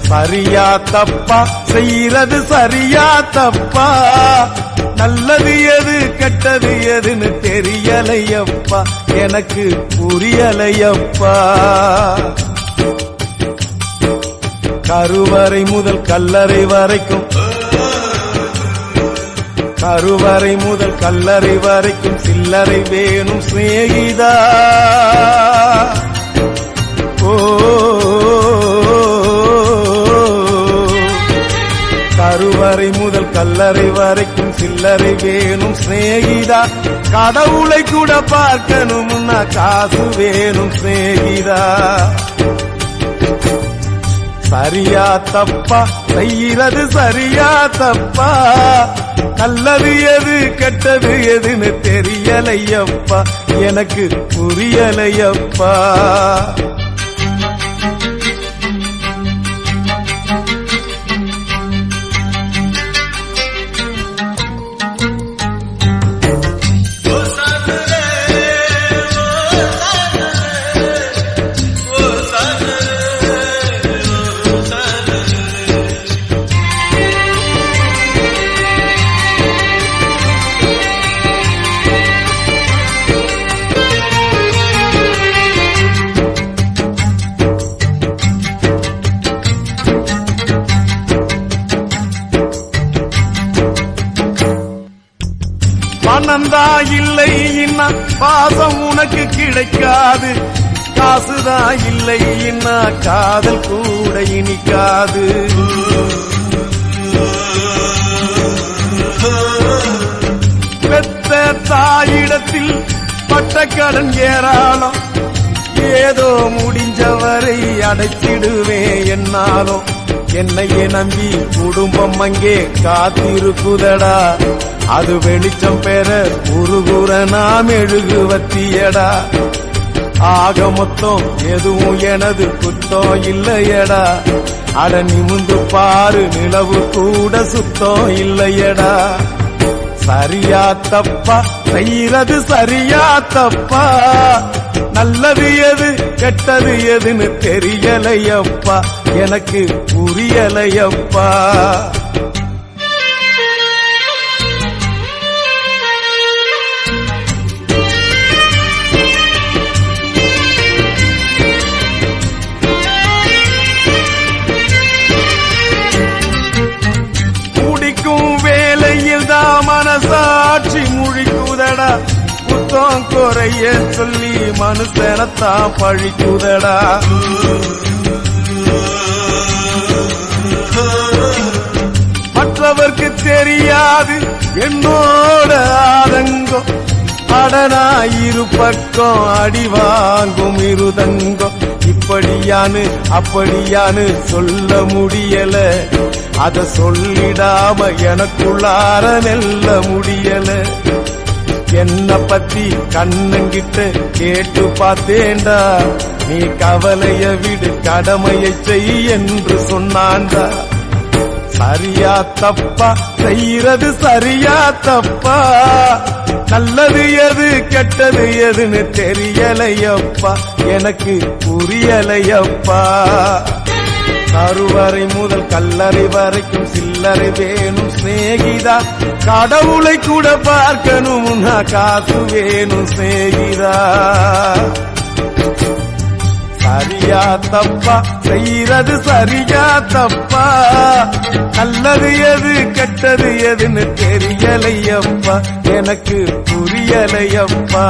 சரியா தப்பா செய்யறது சரியா தப்பா நல்லது எது கெட்டது எதுன்னு தெரியலையப்பா எனக்கு புரியலையப்பா கருவறை முதல் கல்லறை வரைக்கும் கருவறை முதல் கல்லறை வரைக்கும் சில்லறை வேணும் சிநேகிதா ஓ கருவறை முதல் கல்லறை வரைக்கும் சில்லறை வேணும் சிநேகிதா கடவுளை கூட பார்க்கணும்னா காசு வேணும் சிநேகிதா சரியா தப்பா செய்யறது சரியா தப்பா நல்லது எது கெட்டது எதுன்னு தெரியலையப்பா எனக்கு புரியலையப்பா பணந்தா இல்லை இன்னா பாசம் உனக்கு கிடைக்காது காசுதா இல்லை இன்னா காதல் கூட இனிக்காது பெத்த தாயிடத்தில் பட்ட கடன் ஏராளம் ஏதோ முடிஞ்சவரை அடைச்சிடுவேன் என்னாலும் என்னையே நம்பி குடும்பம் அங்கே காத்திருக்குதடா அது வெளிச்சம் பெற உருகுற நாம் எழுகுவத்தியடா ஆக மொத்தம் எதுவும் எனது குத்தம் இல்லையடா அட நிமிந்து பாரு நிலவு கூட சுத்தம் இல்லையடா சரியா தப்பா செய்யறது சரியா தப்பா நல்லது எது கெட்டது எதுன்னு தெரியலையப்பா எனக்கு புரியலையப்பா மனசாட்சி முழிக்குதடா குத்தம் குறைய சொல்லி மனுஷனத்தான் பழிக்குதடா மற்றவர்க்கு தெரியாது என்னோட ஆதங்கம் அடனா இரு பக்கம் அடி வாங்கும் இருதங்கம் இப்படியானு அப்படியானு சொல்ல முடியல அத சொல்லிடாம எனக்குள்ளார நெல்ல முடியல என்ன பத்தி கண்ணங்கிட்ட கேட்டு பார்த்தேண்டா நீ கவலைய விடு கடமையை செய் என்று சொன்னான்டா சரியா தப்பா செய்யறது சரியா தப்பா நல்லது எது கெட்டது எதுன்னு தெரியலையப்பா எனக்கு புரியலையப்பா கருவறை முதல் கல்லறை வரைக்கும் சில்லறை வேணும் சிநேகிதா கடவுளை கூட பார்க்கணும்னா காசு வேணும் சிநேகிதா சரியா தப்பா செய்யறது சரியா தப்பா நல்லது எது கெட்டது எதுன்னு தெரியலையப்பா எனக்கு புரியலையப்பா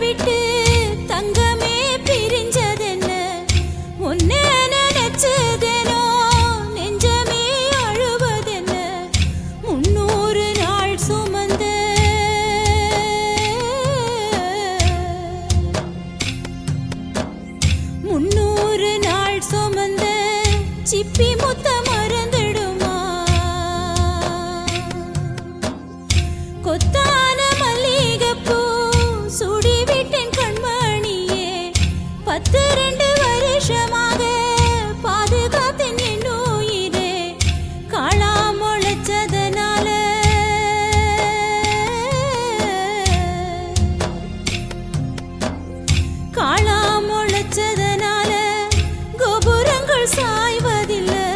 விட்டு தங்கமே பிரிஞ்சதென்ன உன்னை நினைச்சதேனோ நெஞ்சமே அழுவதென்ன 300 நாள் சுமந்த 300 நாள் சுமந்த சிப்பி முத்த மறந்துடுமா கொத்தான மல்லிகைப்பூ சுடி விட்டேன் கண்மணியே 12 வருஷமாக பாதுகாத்தேன் என் உயிரே காளா முளைச்சதனால காளா முளைச்சதனால கோபுரங்கள் சாய்வதில்லை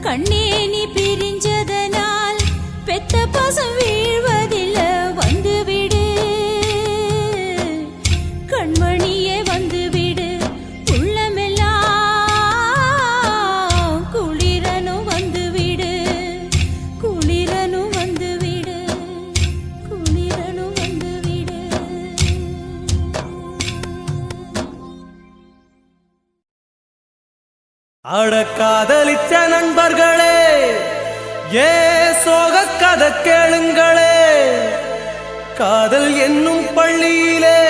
கண்ணே நீ பிரிஞ்சதனால் பெத்த பாசம் வீழ்வதில்லை வந்துவிடு கண்மணியே வந்துவிடு உள்ளமெல்லாம் குளிரனும் வந்துவிடு குளிரனும் வந்துவிடு குளிரனும் வந்துவிடு அட காதலிச்ச நண்பர்களே ஏ சோக கதை கேளுங்களே காதல் என்னும் பள்ளியிலே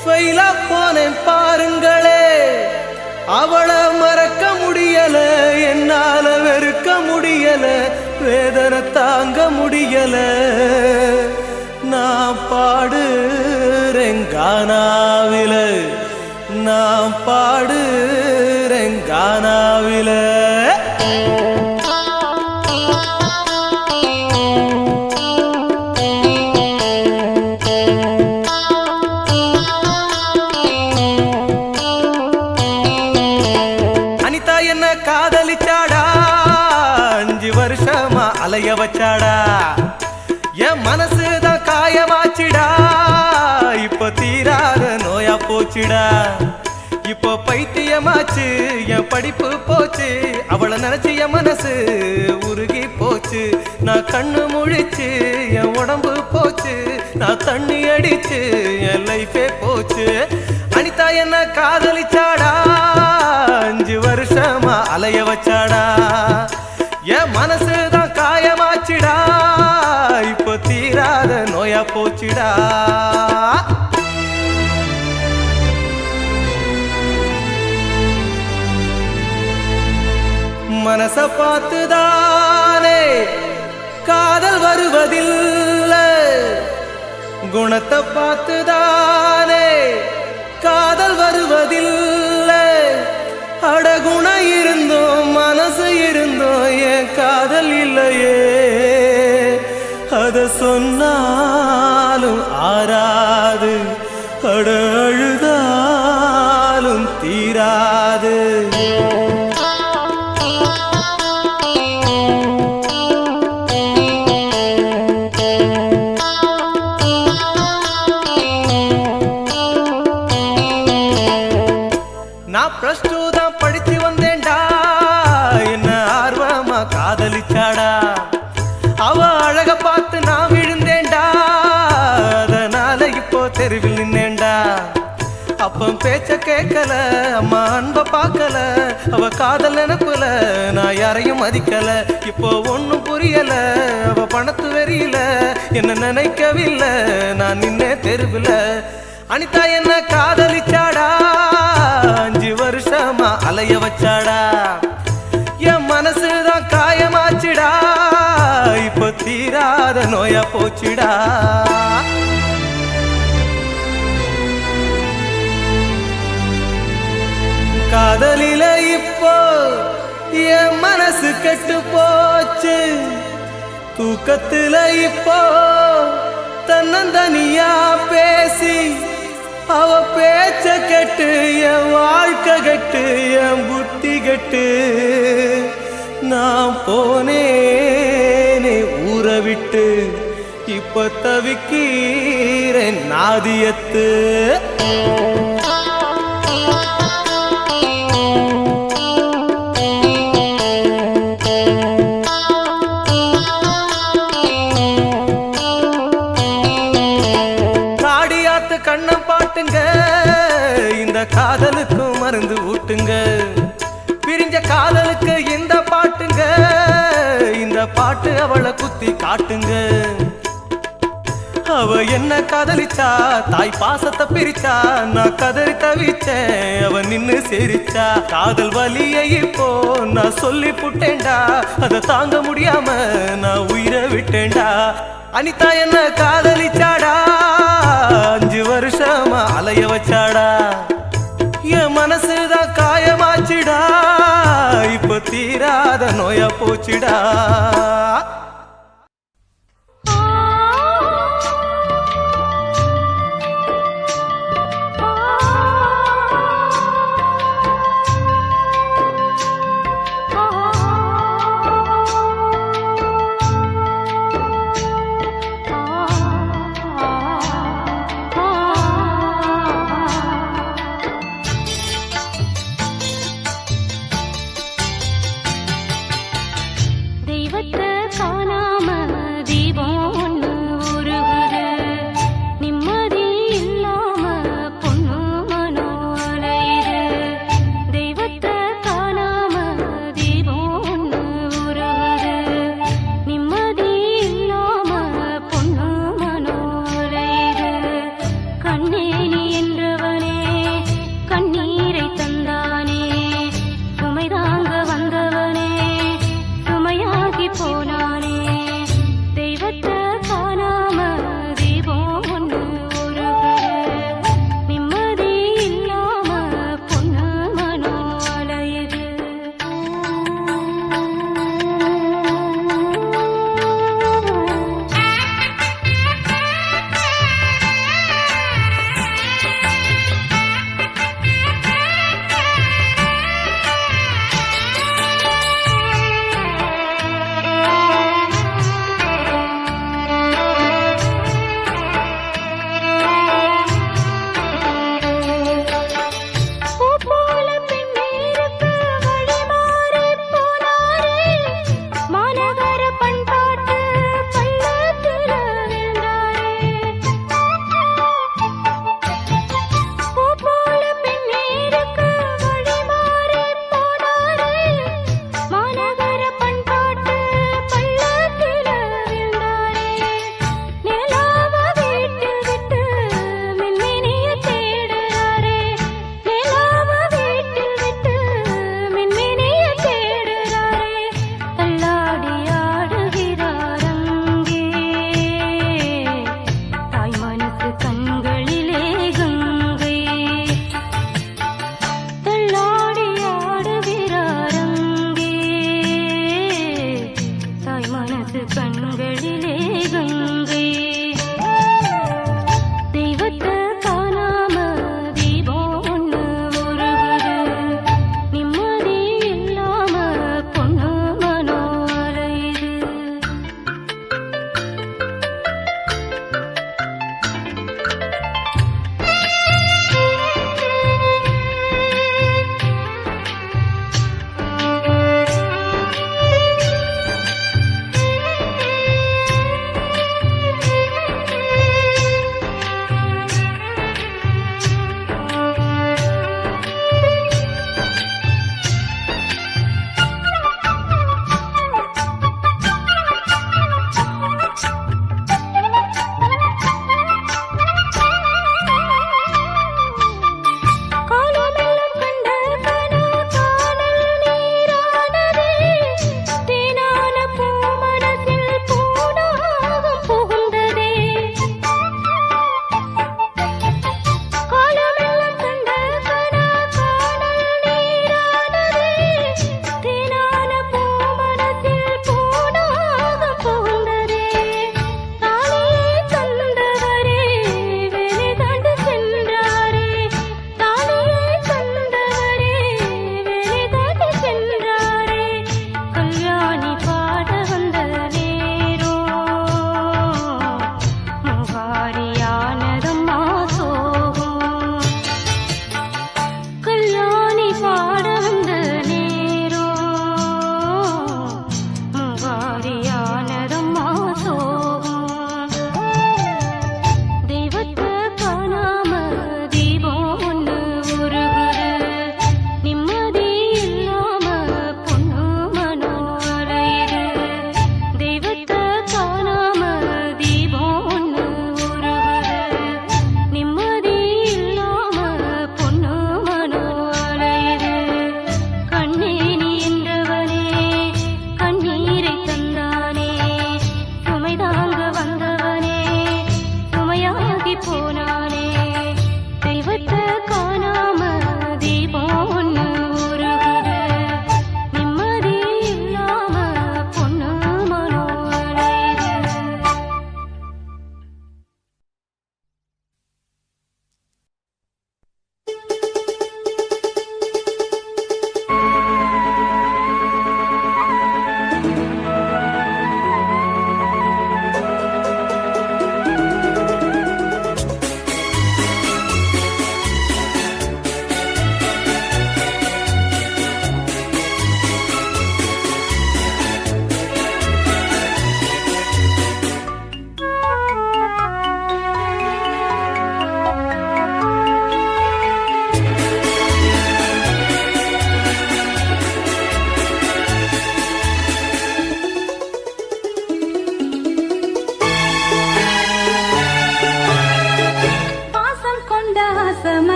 ஃபெயிலா போனேன் பாருங்களே அவளை மறக்க முடியல என்னால வெறுக்க முடியல வேதனை தாங்க முடியல நான் பாடுறேன் கானாவில நான் பாடுறேன் கானாவில அனிதா என்ன காதலிச்சாடா 5 வருஷமா அலைய வச்சாடா என் மனசுதான் காயமாச்சிடா இப்ப தீராத நோயா போச்சுடா இப்போ பைத்தியமாச்சு என் படிப்பு போச்சு அவளை நினைச்சு என் மனசு உருகி போச்சு நான் கண்ணு முழிச்சு என் உடம்பு போச்சு நான் தண்ணி அடிச்சு என் லைஃபே போச்சு அனிதா என்ன காதலிச்சாடா 5 வருஷமா அலைய வச்சாடா என் மனசுதான் காயமாச்சுடா இப்போ தீராத நோயா போச்சுடா மனச பார்த்துதானே காதல் வருவதில்லை குணத்தை பார்த்துதானே காதல் வருவதில்லை அடகுண இருந்தோம் மனசு இருந்தோம் என் காதல் இல்லையே அத சொன்னாலும் ஆறாது அட அழுதாலும் தீராது நான் ப்ளஸ் 2 தான் படிச்சு வந்தேன்டா என்ன ஆர்வமா காதலிச்சாடா அவ அழக பார்த்து நான் விழுந்தேன்டா அதனால இப்போ தெருவில் நின்னேன்டா அப்பம் பேச்ச கேட்கல அம்மா அன்ப பார்க்கல அவ காதல் நினைப்புல நான் யாரையும் மதிக்கல இப்போ ஒன்னும் புரியல அவ பணத்து வெறியில என்ன நினைக்கவில்லை நான் நின்னே தெருவில் அனிதா என்ன காதலிச்சாடா 5 வருஷமா அலைய வச்சாடா என் மனசுதான் காயமாச்சுடா இப்ப தீராத நோயா போச்சுடா காதலில இப்போ என் மனசு கெட்டு போச்சு தூக்கத்துல இப்போ தன்னந்தனியா பேசி அவ பேச்ச கெட்டு என் வாழ்க்கை கெட்டு என் புத்தி கெட்டு நான் போனேனே ஊரை விட்டு இப்ப தவிக்கிறேன் நாதியத்து கண்ணப்பா ஒருத்தி காட்டுங்க. அவ என்ன காதலிச்சா, தாய் பாசத்தை பிரிச்சா, நான் கதறி தவிச்சேன், அவ நின்னு சிரிச்சா. காதல் வலியை இப்போ நான் சொல்லி புட்டேன்டா, அதை தாங்க முடியாம நான் உயிரை விட்டேன்டா. அனிதா என்ன காதலிச்சாடா, 5 வருஷமா அலைய வச்சாடா. என் மனசுதான் காயமாச்சுடா, இப்ப தீராத நோயா போச்சுடா. தெய்வத்தை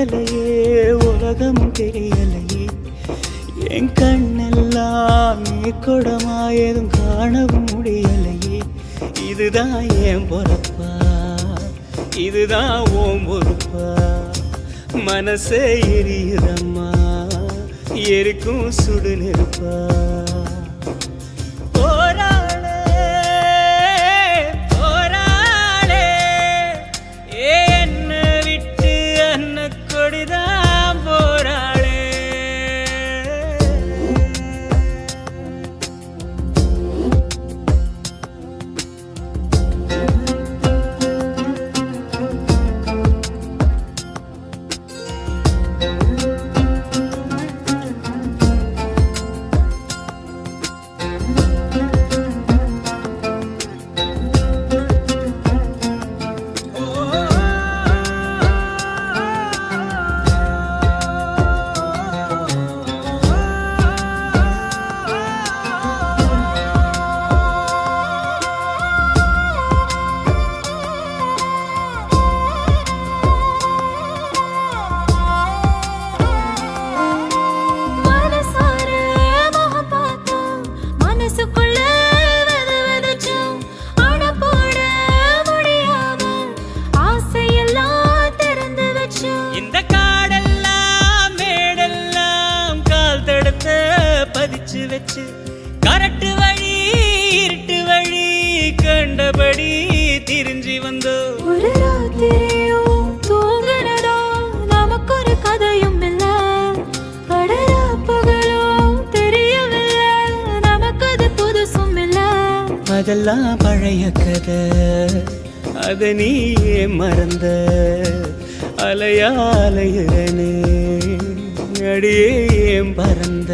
புரியலையே உலகமும் தெரியலையே என் கண்ணெல்லாம் நீ கொடமா எதுவும் காணவும் முடியலையே இதுதான் என் பொறப்பா இதுதான் ஓம் பொறுப்பா மனசே எரியுதம்மா எரிக்கும் சுடு நெருப்பா போராளே போராளே என்ன விட்டு அன்ன கொடிதான் போராளே வச்சு கரட்டு வழி இருட்டு வழி கண்டபடி திரிஞ்சி வந்தோ ஒரு ராத்திரியும் தூங்குனதோ நமக்கு ஒரு கதையும் இல்ல கடலா பகலோ தெரியவில்லை நமக்கு அது புதுசும் இல்ல அதெல்லாம் பழைய கதை அத நீ மறந்த அலையா அலையுறனே அடியே பறந்த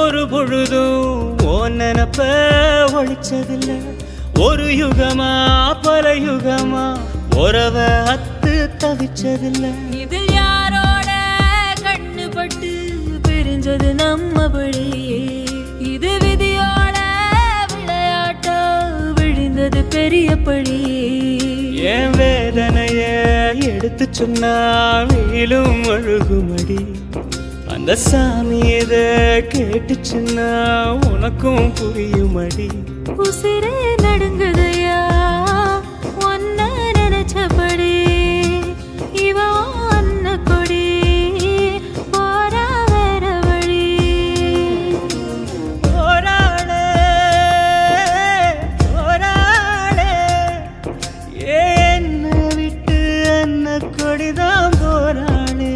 ஒரு பொழுதும் ஓன் நினப்ப ஒழிச்சதில்ல ஒரு யுகமா பல யுகமா உறவ அத்து தவிச்சதில்ல இதில் யாரோட கண்ணுபட்டு பிரிஞ்சது நம்மபடி இது விதியோட விளையாட்டா விழுந்தது பெரியபடி என் வேதனைய எடுத்து சொன்னா வீலும் அழுகுமடி அந்த சாமி எத கேட்டுச்சுன்னா உனக்கும் புரியுமடி உசிரே நடுங்குதையா ஒன்ன நினைச்சபடி இவ அன்ன கொடி போரா வேற வழி போராளே போராளே என்ன விட்டு அன்ன கொடிதான் போராளே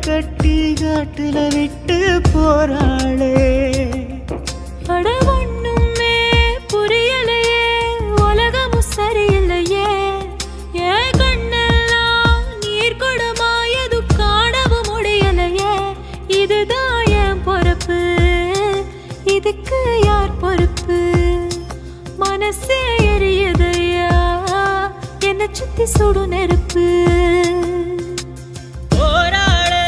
கட்டி காட்டுல விட்டு போராளே அட ஒண்ணுமே புரியலையே உலகமும் சரியில்லையே என் கண்ணெல்லாம் நீர் கொடமாயது காணவும் முடியலையே இதுதான் என் பொறுப்பு இதுக்கு யார் பொறுப்பு மனசே எரியுதையா என்னை சுத்தி சுடு நெருப்பு போராளே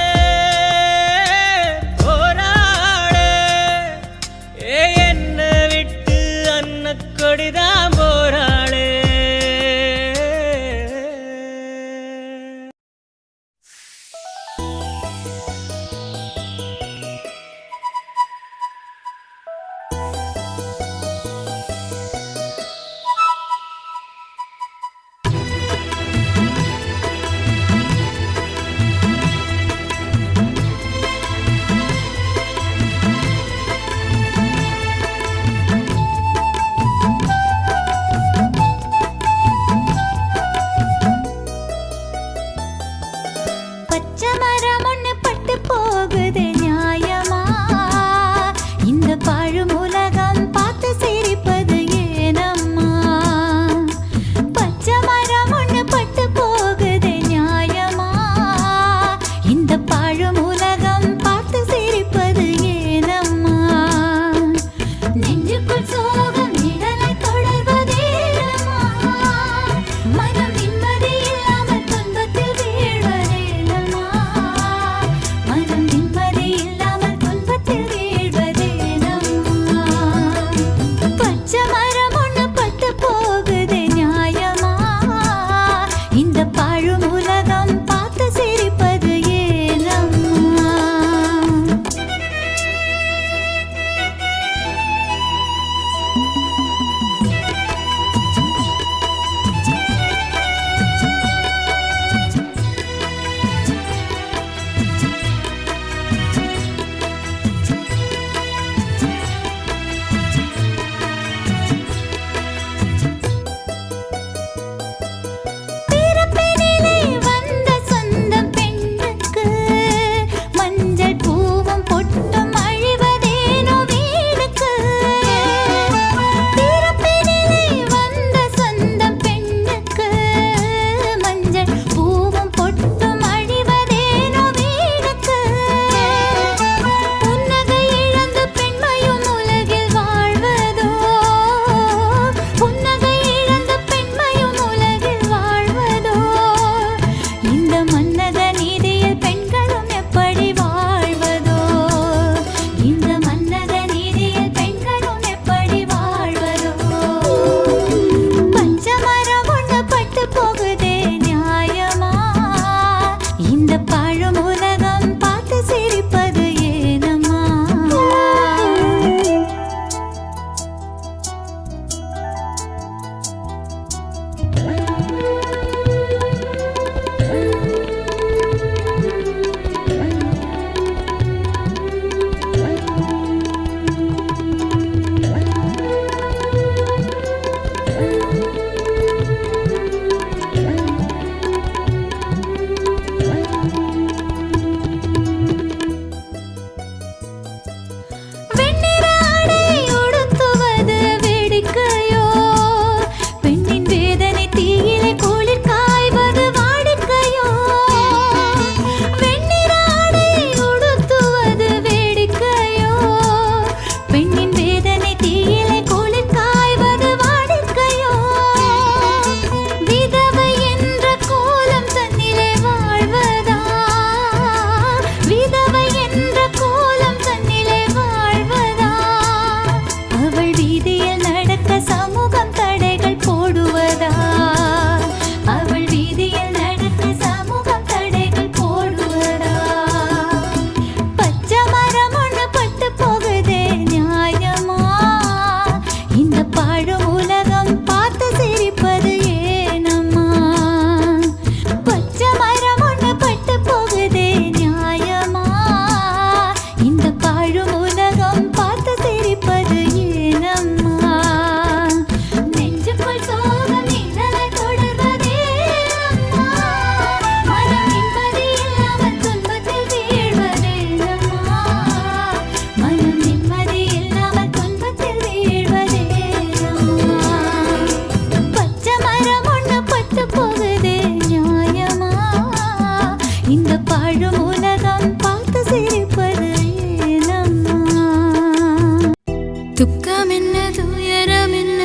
துக்கம் என்ன துயரம் என்ன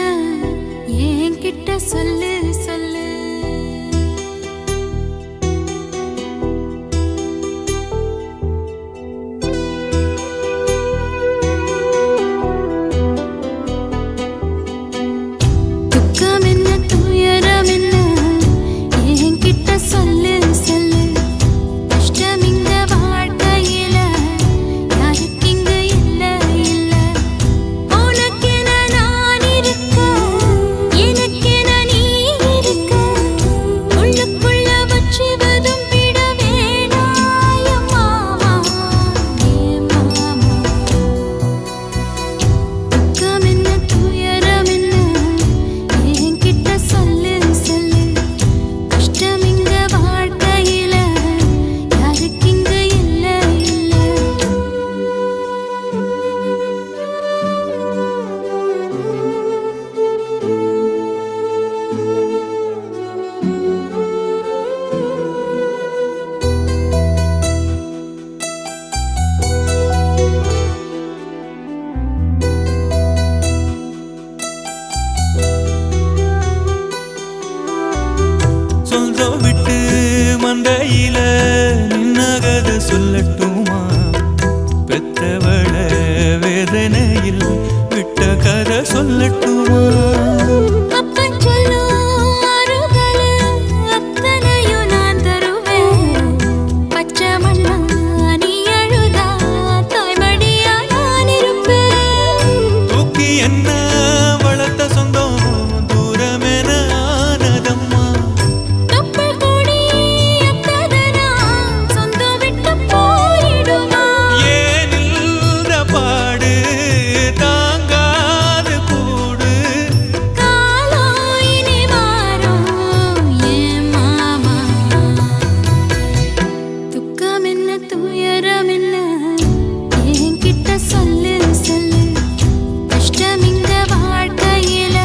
என்கிட்ட சொல்லு சொல்லு. துக்கம் என்ன துயரம் என்ன என்கிட்ட சொல்லு சொல்லு. கஷ்டம் இங்க வாழ்க்கையில யாருக்கு இங்க இல்ல இல்ல. உனக்கென நான் இருக்க எனக்கென நீ இருக்க. உள்ளுக்குள்ள வச்சுவதும் விட வேணாய மாமா ஏ மாமா. துக்கம் என்ன துயரம் என்ன என்கிட்ட சொல்லு சொல்லு. கஷ்டம் இங்க வாழ்க்கையில யாருக்கு இங்க இல்ல இல்ல. சொந்தம் விட்டு மந்தையில நின்னகத சொல்லட்டுமா? பெத்தவள வேதனையில் விட்ட கதை சொல்லட்டுமா? அப்பன் சொல்லும் அருகலு அத்தனையும் நான் தருவேன். பச்சை மண்ணா நீ அழுதா தாய்மடியா நான் இருப்பேன். தூக்கி என்ன வளர்த்த சொந்தம் தூரமென ஆனதம்மா. கப்பல் கூடி எத்ததனா சொந்தம் விட்டு போயிடுமா? ஏன் இந்த பாடு தாங்காது கூடு. காலம் இனி மாறும் ஏன் மாமா. துக்கம் என்ன துயரம் என்ன என்கிட்ட சொல்லு சொல்லு. கஷ்டம் இங்க வாழ்க்கையில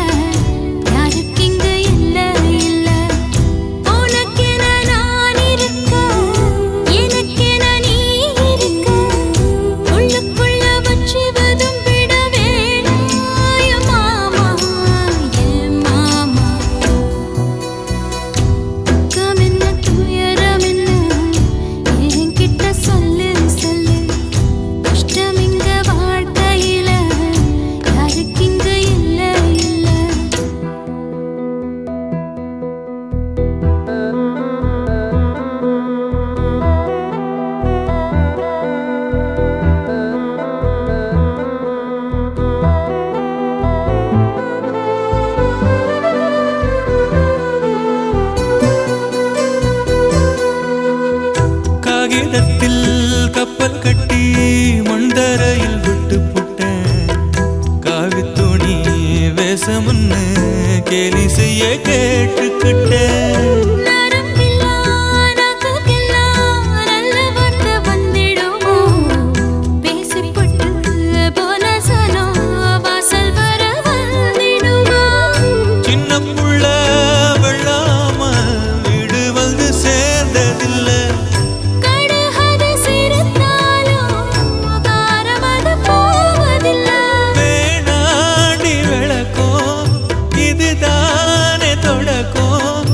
யாருக்கு இங்க இல்ல இல்ல. உனக்கென நான் இருக்க எனக்கென நீ இருக்க. உள்ளுக்குள்ள வச்சுவதும் விட வேணாய மாமா ஏன் மாமா. துக்கம் என்ன துயரம் என்ன என்கிட்ட சொல்லு சொல்லு. கஷ்டம் இங்க வாழ்க்கையில யாருக்கு இங்க இல்ல இல்ல. காகிதத்தில் கப்பல் கட்டி மண்தரையில் விட்டு புட்டேன். காவித்துணி வேஷம்னு கேலி செய்ய கேட்டுக்கிட்டேன். நரம்பில்லா நாக்குக்கெல்லாம் நல்ல வார்த்தை வந்திடுமோ? பேசிப்பட்டு போன சனம் வாசல் வர வந்திடுமோ? சின்ன புள்ள வெள்ளாம வீடு வந்து சேர்ந்ததில்ல. கடுகது சிரித்தாலும் காரமது போவதில்ல. வேணாண்டி விளக்கம் இதுதானே தொடக்கம்.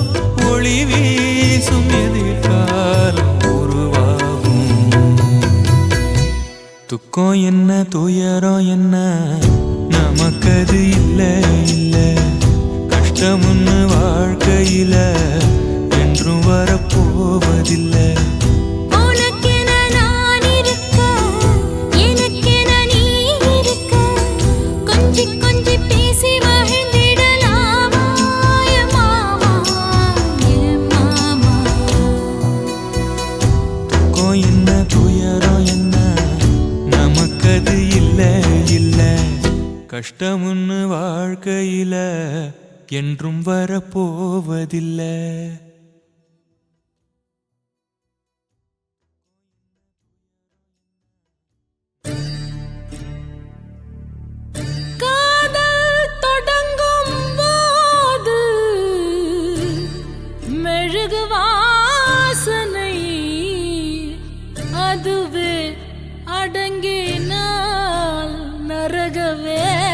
ஒளி வீசும் எதிர்காலம் உருவாகும். துக்கம் என்ன துயரம் என்ன நமக்கது இல்ல இல்ல. கஷ்டம்னு வாழ்க்கையில என்றும் வரப்போவதில்லை. உனக்கென நான் இருக்க எனக்கென நீ இருக்க. கொஞ்சி கொஞ்சி பேசி மகிழ்ந்திடலாமா என் மாமா என் மாமா. துக்கம் என்ன துயரம் என்ன நமக்கது இல்ல இல்ல. கஷ்டம்னு வாழ்க்கையில என்றும் வரப்போவதில்லை. காதல் தொடங்கும் போது மெழுகு வாசனை அதுவே அடங்கினால் நரக வேதனை.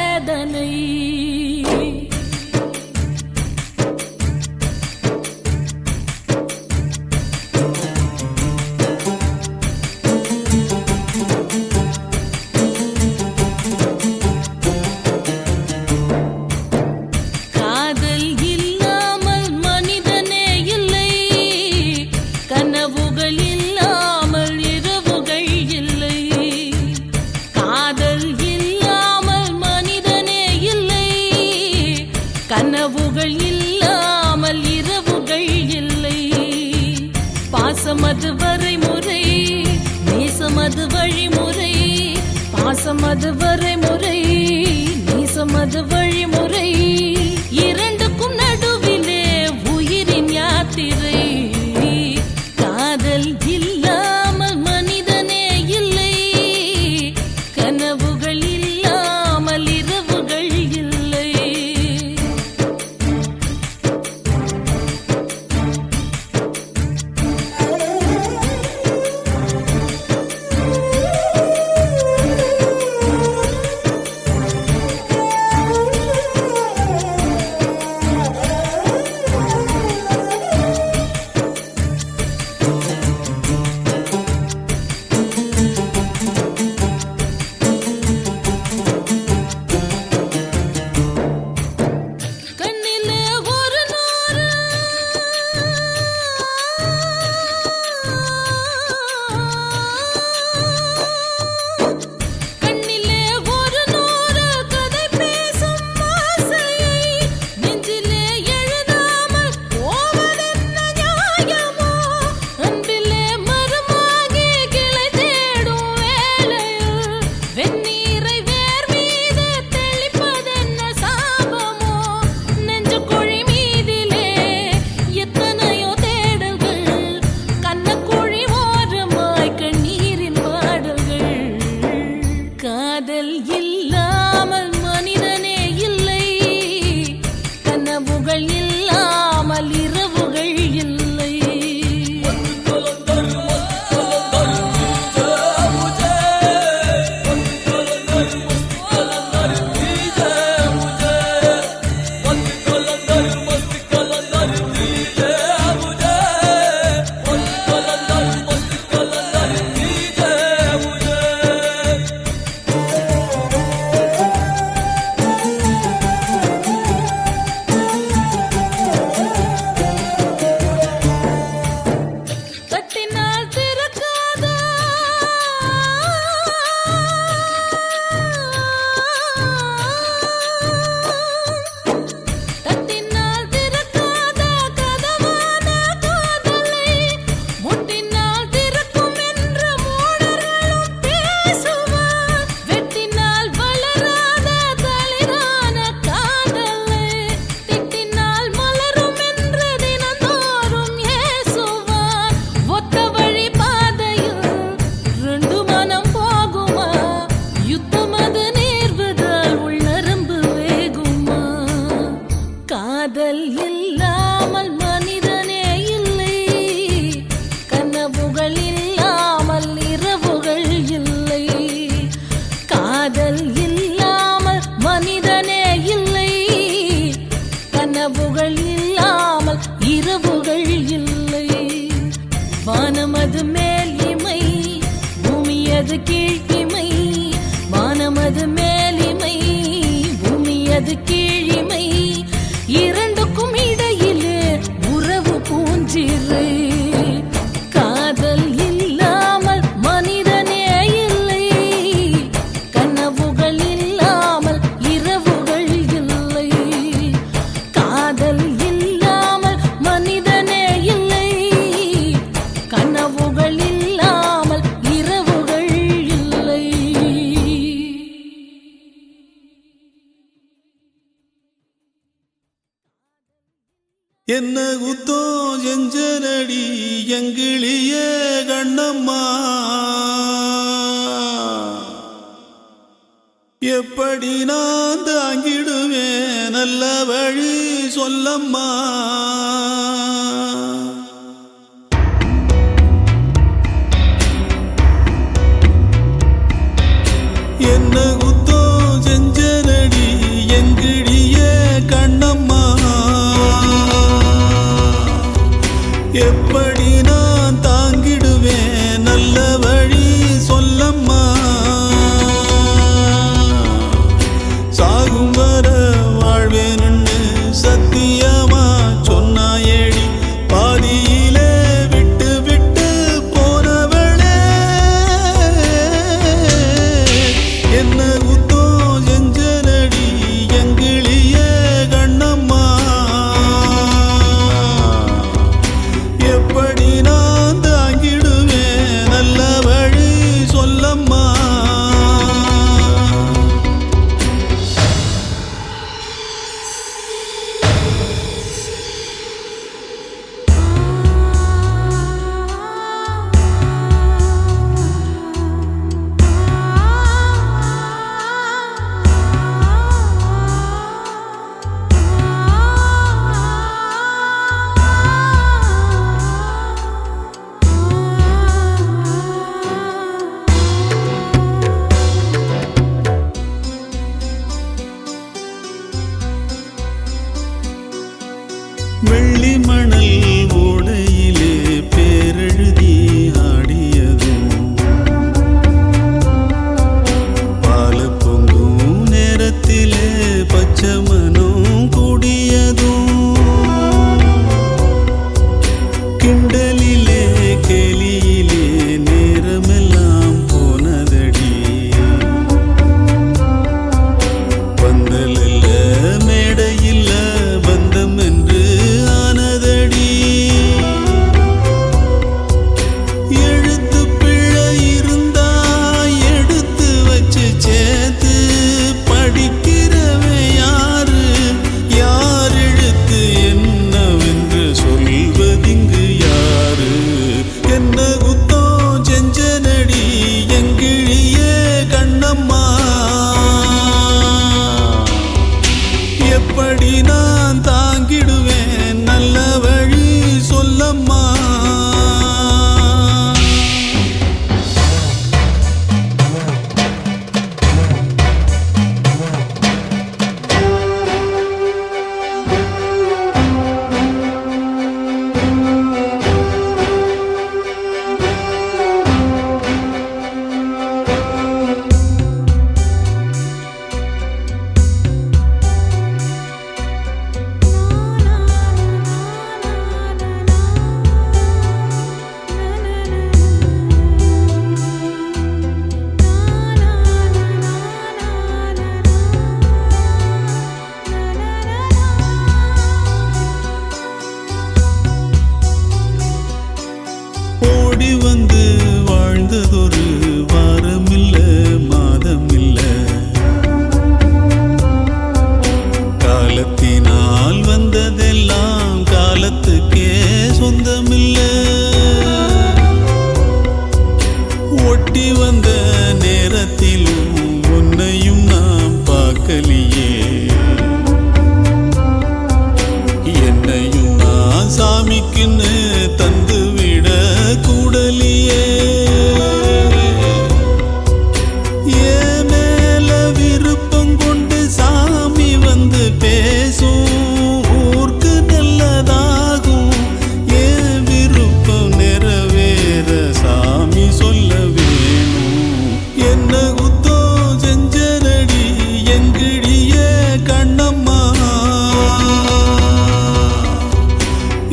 கனவுகள் இல்லாமல் இரவுகள் இல்லை. பாசமது வரைமுறை, நேசமது வழிமுறை. பாசமது வரைமுறை, நேசமது வழிமுறை. இரண்டுக்கும் நடுவிலே உயிரின் யாத்திரை. காதல் இல்லாமல் மனிதனே இல்லை. கனவுகள் இல்லாமல் இரவுகள் இல்லை. கண்ணிலே ஒரு நூறு கண்ணிலே ஒரு நூறு கதை பேசும் ஆசையை நெஞ்சிலே எழுதாமல் போவதென்ன நியாயமோ? அன்பிலே மரமாகி கிளை தேடும் வேளையில் வெந்நீரை வேர் மீது தெளிப்பதென்ன சாபமோ? நெஞ்சு குழி மீதிலே எத்தனையோ தேடல்கள், கண்ணக்குழி ஓரமாய் கண்ணீரின் பாடல்கள். காதல் இல்லாமல் மனிதனே இல்லை. கனவுகள் இல்லாமல் இரவுகள் இல்லை. தட்டினால் திறக்காதா தட்டினால் திறக்காதா கதவான காதலை முட்டினால் திறக்கும் என்று மூடர்களும் பேசுவார். வெட்டினால் வளராத தளிரான காதலை திட்டினால் மலரும் என்று தினந்தோறும் ஏசுவார். ஒத்த வழி பாதையில் ரெண்டு மனம் போகுமா? யுத்தமது நேர்வதால் உள்நரம்பு வேகுமா? காதல் இல்லாமல் மனிதனே இல்லை. கனவுகள் இல்லாமல் இரவுகள் இல்லை. காதல் இல்லாமல் மனிதனே இல்லை. கனவுகள் இல்லாமல் இரவுகள் இல்லை. வானமது மேல் இமை, பூமியது கீழ் இமை. வானமது மேல் இமை, பூமியது கீழ் இமை. இரண்டுக்கும் இடையிலே உறவு பூஞ்சிரை. காதல் இல்லாமல் மனிதனே இல்லை. கனவுகள் இல்லாமல் இரவுகள் இல்லை. காதல் இல்லாமல் மனிதனே இல்லை. கனவுகள் இல்லாமல் இரவுகள் இல்லை. என்ன குத்தோ செஞ்சனடி எங்கிளிய கண்ணம்மா, எப்படி நான் தாங்கிடுவேன் நல்ல வழி சொல்லம்மா. என்ன குத்தோ செஞ்சனடி எங்கிளிய கண்ணம்மா, எப்படி நான் தாங்கிடுவேன் நல்ல வழி சொல்லம்மா. சாகும் வர வாழ்வேன்னு சத்தியமா சொன்னாயேடி, பாதியிலே விட்டு விட்டு போனவளே. என்ன குத்தோ செஞ்சனடி எங்கிளிய கண்ணம்மா.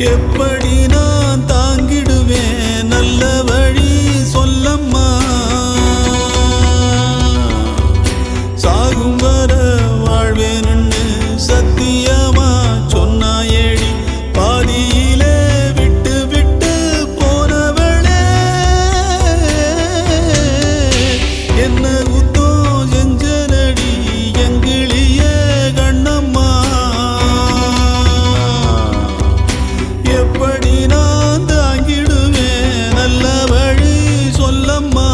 எப்படி நான் தாங்கிடுவேன் நல்ல வழி சொல்லம்மா சாகும் வர வாழ்வேன்னு சத்தியமா சொன்னாயேடி பாதியிலே விட்டு விட்டு போனவளே என்ன குத்தோ செஞ்சனடி எங்கிளிய கண்ணம்மா எப்படி நான் தாங்கிடுவேன் நல்ல வழி சொல்லம்மா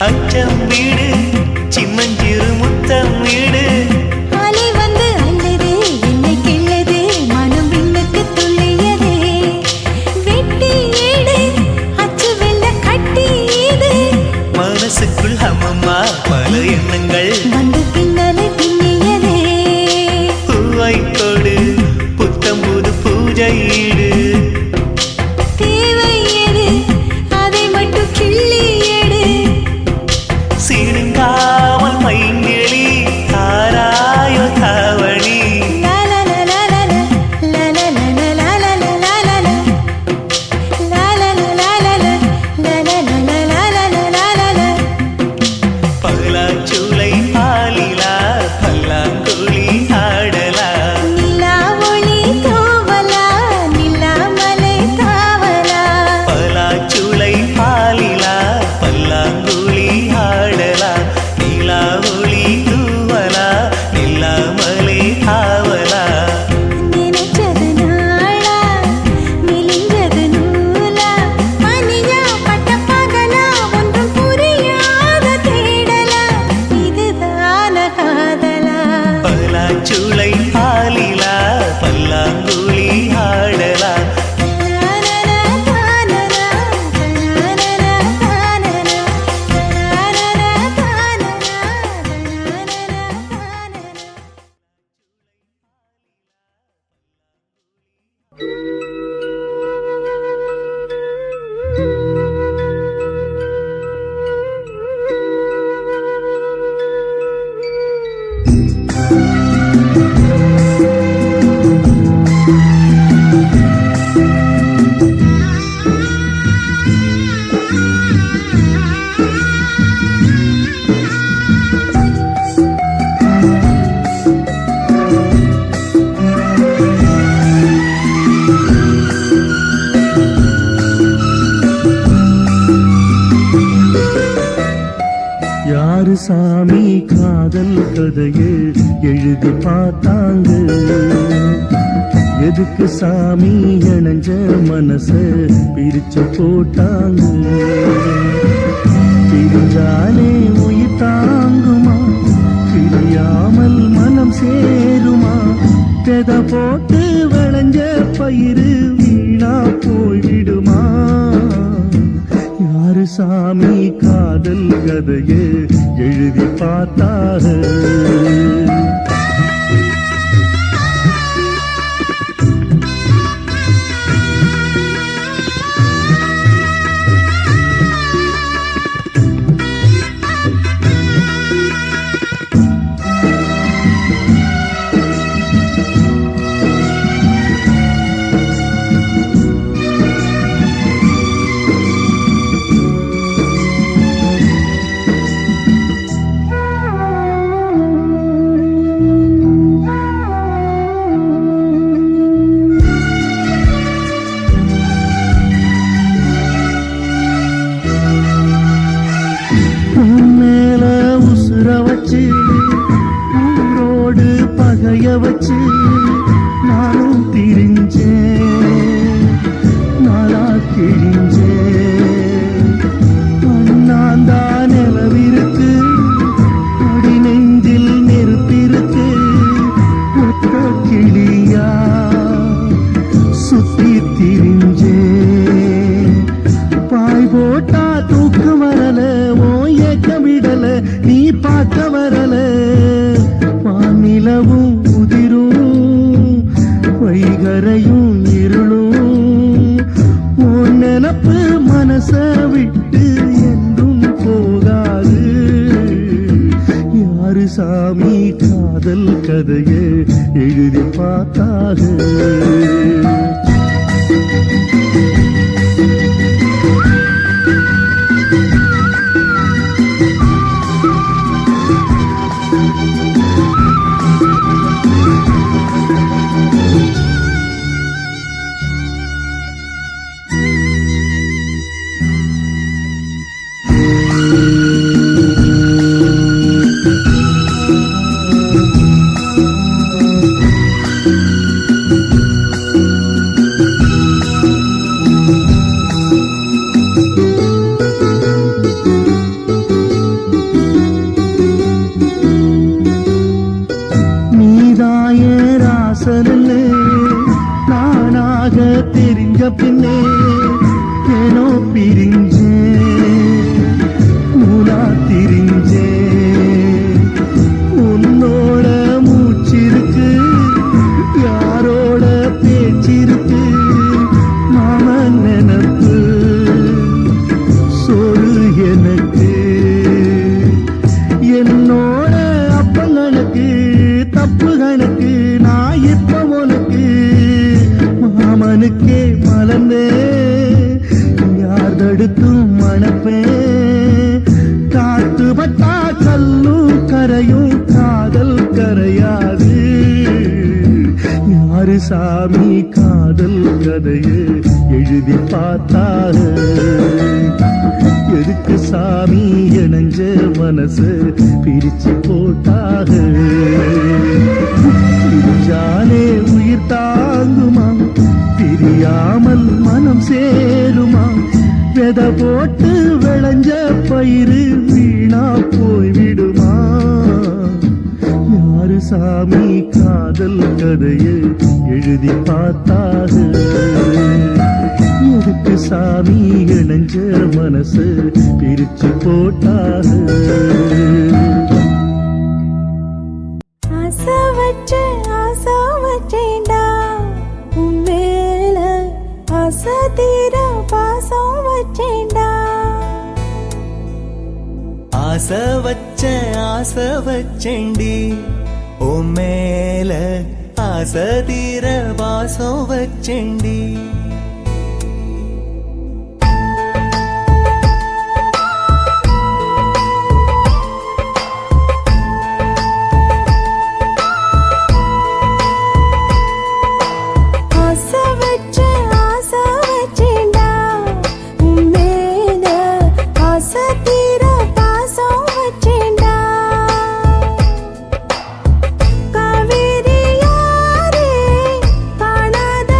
அச்சம் வீடு சிம்மஞ்சிறு முத்தம் வீடு அலை வந்து அல்லது என்னை கிள்ளது மனம் விண்ணுக்கு துள்ளியதே வெட்டி ஏடு அச்சு வெள்ள கட்டி இது மனசுக்குள் அம்மம்மா பல எண்ணங்கள் வந்து பின்னலை பின்னியதே பூவை கொடு புத்தம் புது பூஜை ஈடு தேவை எது அதை மட்டும் கிள்ளி எடு சீடுங்காமல் மைங்கிளி தாராயோ தாவணி பகலாச்சூளை பாலிலா பல்லாங்குழி ஆடலா நிலா ஒளி தூவலா நிலாமலை தாவலா பகலாச்சூளை பாலிலா பல்லாங்குழி ஆடலா நிலா ஒளி தூவலா நில்லாமலே ஆவலா நினைச்சது நாளா மெலிஞ்சது நூலா மணியா பட்ட பகலா ஒன்றும் புரியாத தேடலா இதுதான காதலா பகலாச்சூளை பாலிலா பல்லாங்குழி ஆடலா யாரு சாமி காதல் கதையை எழுதி பார்த்தாங்க எதுக்கு சாமி இணைஞ்ச மனச பிரிச்சு போட்டாங்க பிரிஞ்சாலே உயிர் தாங்குமா பிரியாமல் மனம் சேருமா தெத போட்டு விளைஞ்ச பயிறு வீணா போய்விடுமா யாரு சாமி கதையை எழுதி பார்த்தாக. ஊரோடு பகைய வச்சு நானும் திரிஞ்சேன், நாளா கிழிஞ்சேன். அண்ணாந்தா நிலவிருக்கு, அடி நெஞ்சில் நெருப்பிருக்கு. ஒத்த கிளியா சுத்தி திரிஞ்சேன். பாய் போட்டா தூக்கு வரல, ஓ ஏக்கம் விடல, நீ பார்க்க வரல. வானிலவும் உதிரும், வைகரையும் இருளும். உன் நினப்பு மனச விட்டு என்றும் போகாது. யாரு சாமி காதல் கதையை எழுதி பார்த்தாக. நானாக தெரிஞ்ச பின்னே ஏனோ பிரிஞ்சேன், மூலா திரிஞ்சேன். உன்னோட மூச்சிருக்கு, யாரோட பேச்சிருக்கு. மாமன் நினப்பு சொல் எனக்கு, என்னோட அப்பங்களுக்கு தப்பு கணக்கு. நான் இப்ப உனக்கு மாமனுக்கே மலர்ந்தே, யார் தடுத்தும் மணப்பேன். காத்து பட்டா கல்லும் கரையும், காதல் கரையாது. யாரு சாமி காதல் கதையை எழுதி பார்த்தாரு. எதுக்கு சாமி இணைஞ்ச மனசு பிரிச்சு போட்டாக. பிரிஞ்சாலே உயிர் தாங்குமா, பிரியாமல் மனம் சேருமா. வித போட்டு விளைஞ்ச பயிறு வீணா போய்விடுமா. யாரு சாமி காதல் கதையை எழுதி பார்த்தாக. எதுக்கு சாமி இணைஞ்ச மனசு பிரிச்சு போட்டாக. ஆசை வச்சேன்டா உன் மேல, ஆசை தீர பாசம் வச்சேன்டா. ஆசை வச்சேண்டி உன் மேல, ஆசை தீர பாசம் வச்சேண்டி. காவேரி யாரே காணாத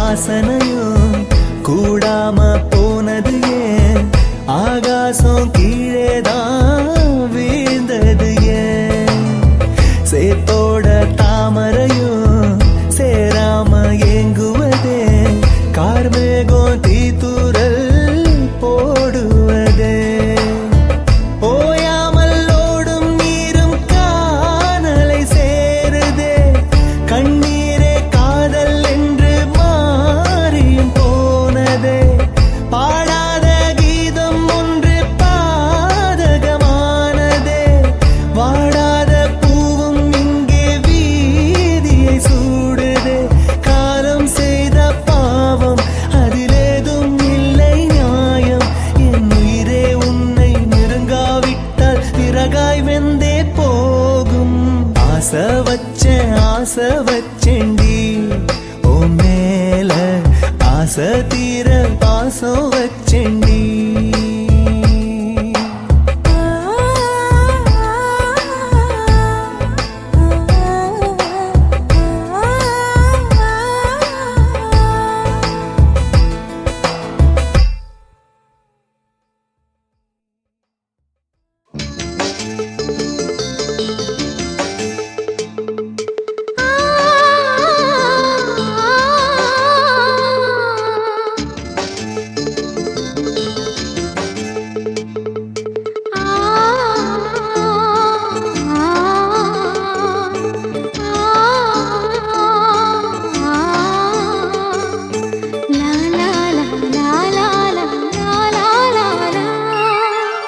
வாசனையும் கூடாம போனது ஏன் ஆகாசம் கீழேதான் வீழ்ந்தது ஏன் சேத்தோட தாமரையும் சேராம ஏங்குவதே கார்மேகம் தீத்துரல் போடுவதே ஓயாமல் ஓடும் நீரும் காணலை சேருதே கண்ணீரே காதல் என்று மாறியும் போனதே பாடாத கீதம் ஒன்று பாதகமானதே வாடாத பூவும் இங்கே வீதியை சூடுதே காலம் செய்த பாவம் அதிலேதும் இல்லை நியாயம் என் உயிரே உன்னை நெருங்காவிட்டால் விறகாய் வெந்தே போகும் ஆசை வச்சேன்டி ஓ மேல ஆசை தீர பாசம் வச்சேன்டி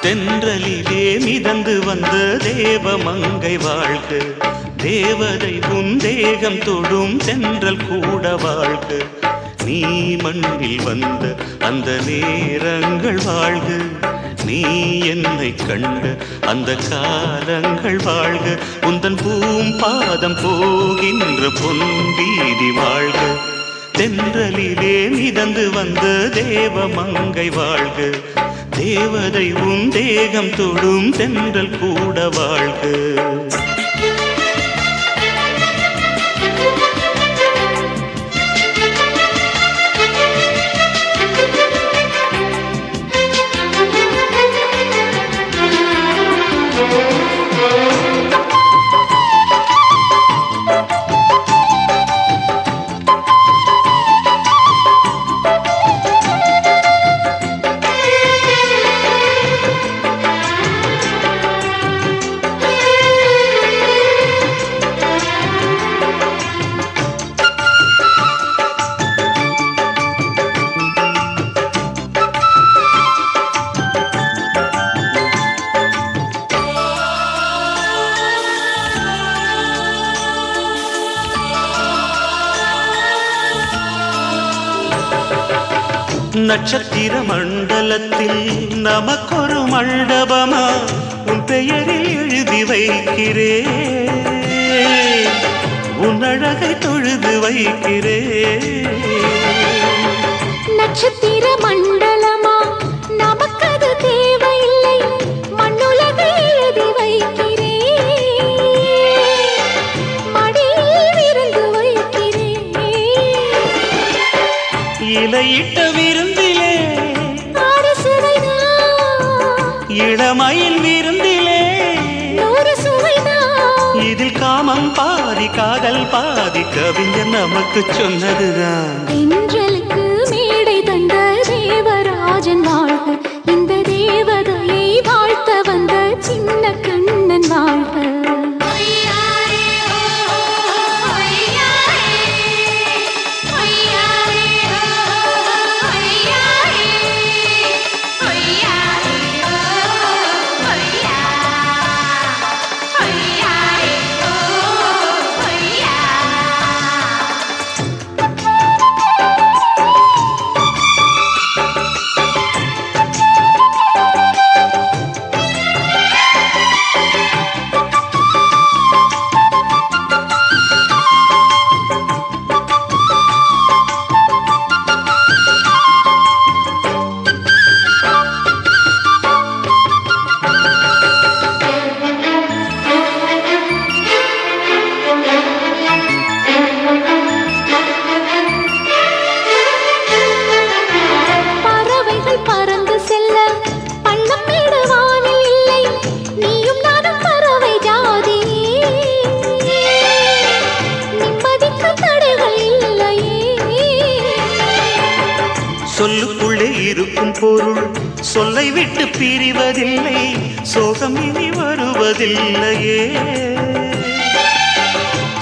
தென்றலிலே மிதந்து வந்த தேவமங்கை வாழ்க தேவதை உன் தேகம் தொடும் தென்றல் கூட வாழ்க நீ மண்ணில் வந்த அந்த நேரங்கள் வாழ்க நீ என்னை கண்ட அந்த காலங்கள் வாழ்க உந்தன் பூம்பாதம் போகின்ற பொன்வீதி வாழ்க தென்றலிலே மிதந்து வந்த தேவமங்கை வாழ்க தேவதை உன் தேகம் தொடும் தென்றல் கூட வாழ்க நட்சத்திர மண்டலத்தில் நமக்கொரு மண்டபமா உன் பெயரில் எழுதி வைக்கிறேன் உன் அழகை தொழுது வைக்கிறேன் நட்சத்திர மண்டலமா நமக்கது தேவையில்லை மண்ணுலகை எழுதி வைக்கிறேன் மடியில் விருந்து வைக்கிறேன் இலையிட்ட விருந்திலே ஆறு சுவைதான் இளமையில் விருந்திலே நூறு சுவைதான் இதில் காமம் பாதி காதல் பாதி கவிஞர் நமக்கு சொன்னதுதான் தென்றலுக்கு மேடை தந்த தேவராஜன் வாழ்க இந்த தேவதையை வாழ்த்த வந்த சின்ன கண்ணன் வாழ்க சொல்லுக்குள்ளே இருக்கும் பொருள் சொல்லை விட்டு பிரிவதில்லை, சோகம் இனி வருவதில்லையே.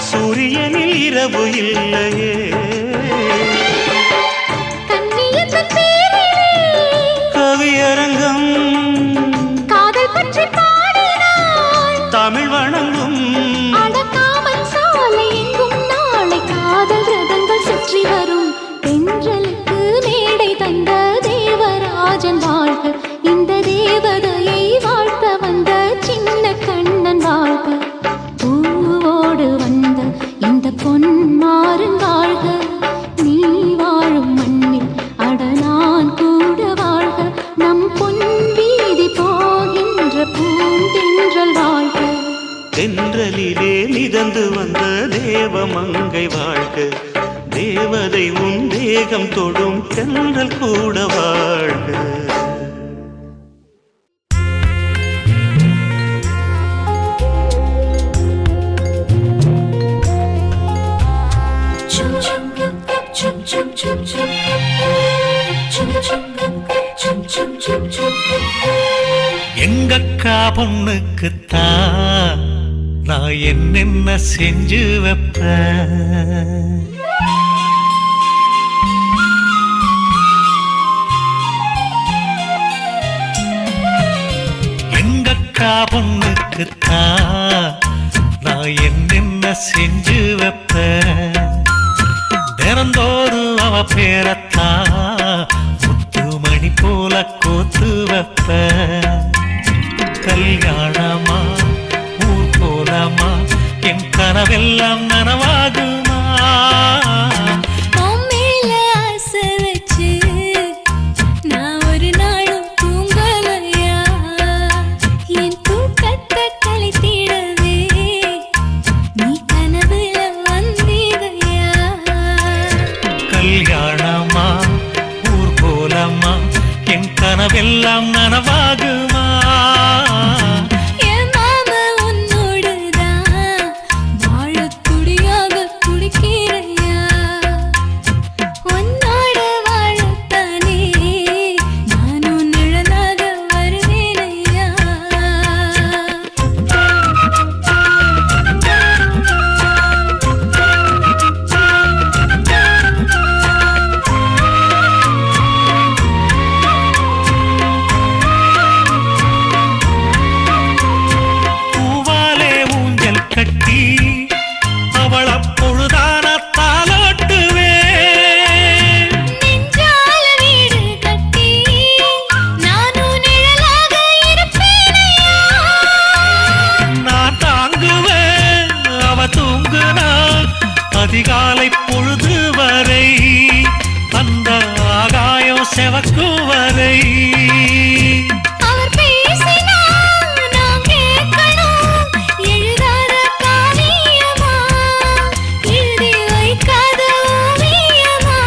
சூரியனில் இரவு இல்லையே. கவியரங்கம் காதல் பற்றி பாடினாள், தமிழ் வணங்கும் அடக்காமல் சாலை எங்கும் நாளை காதல் ரதங்கள் சுற்றி வரும். தென்றலுக்கு மேடை தந்த தேவராஜன் வாழ்க, இந்த தேவதையை வாழ்த்த வந்த சின்ன கண்ணன் வாழ்க. பூவோடு வந்த இந்த பொன்மாறன் வாழ்க, நீ வாழும் மண்ணில் அட நான் கூட வாழ்க. நம் பொன் வீதி போகின்ற பூந்தென்றல் வாழ்க. தென்றலிலே மிதந்து வந்த தேவமங்கை வாழ்க, தேவதை உன் தேகம் தொடும் தென்றல் கூட வாழ்க. எங்கக்கா பொண்ணுக்குத்தான் நான் என்னென்ன செஞ்சு வைப்பேன். எங்கக்கா பொண்ணுக்குத்தான் நான் என்னென்ன செஞ்சு வைப்பேன். தினந்தோறும் அவ பேரத்தான் முத்துமணி போல கோத்து வைப்பேன். கல்யாணமா ஊர் போலாமா என் கனவெல்லாம் நனவாகுமா. மேல ஆசை வச்சு நான் ஒரு நாளும் தூங்கலையா, என் தூக்கத்தை கலைத்திடவே நீ கனவுல வந்தீதையா. கல்யாணமா ஊர் போலாமா என் கனவெல்லாம் நனவாகுமா. என் மாமா உன்னோடுதான் வாழத் துடியாக துடிக்கிறையா, உன்னோட வாழத்தானே நானும் நிழலாக வருவேனையா. பூவாலே ஊஞ்சல் கட்டி அவள பொழுதான தாலாட்டுவேன். நெஞ்சால வீடு கட்டி நானும் நிழலாக இருப்பேனையா. நான் தாங்குவேன் அவ தூங்குனா அதிகாலை பொழுது வரை, அந்த ஆகாயம் செவக்கும் வரை. அவர் பேசினா நான் கேட்கணும், எழுதாத காவியமா எழுதி வைக்காத ஓவியமா.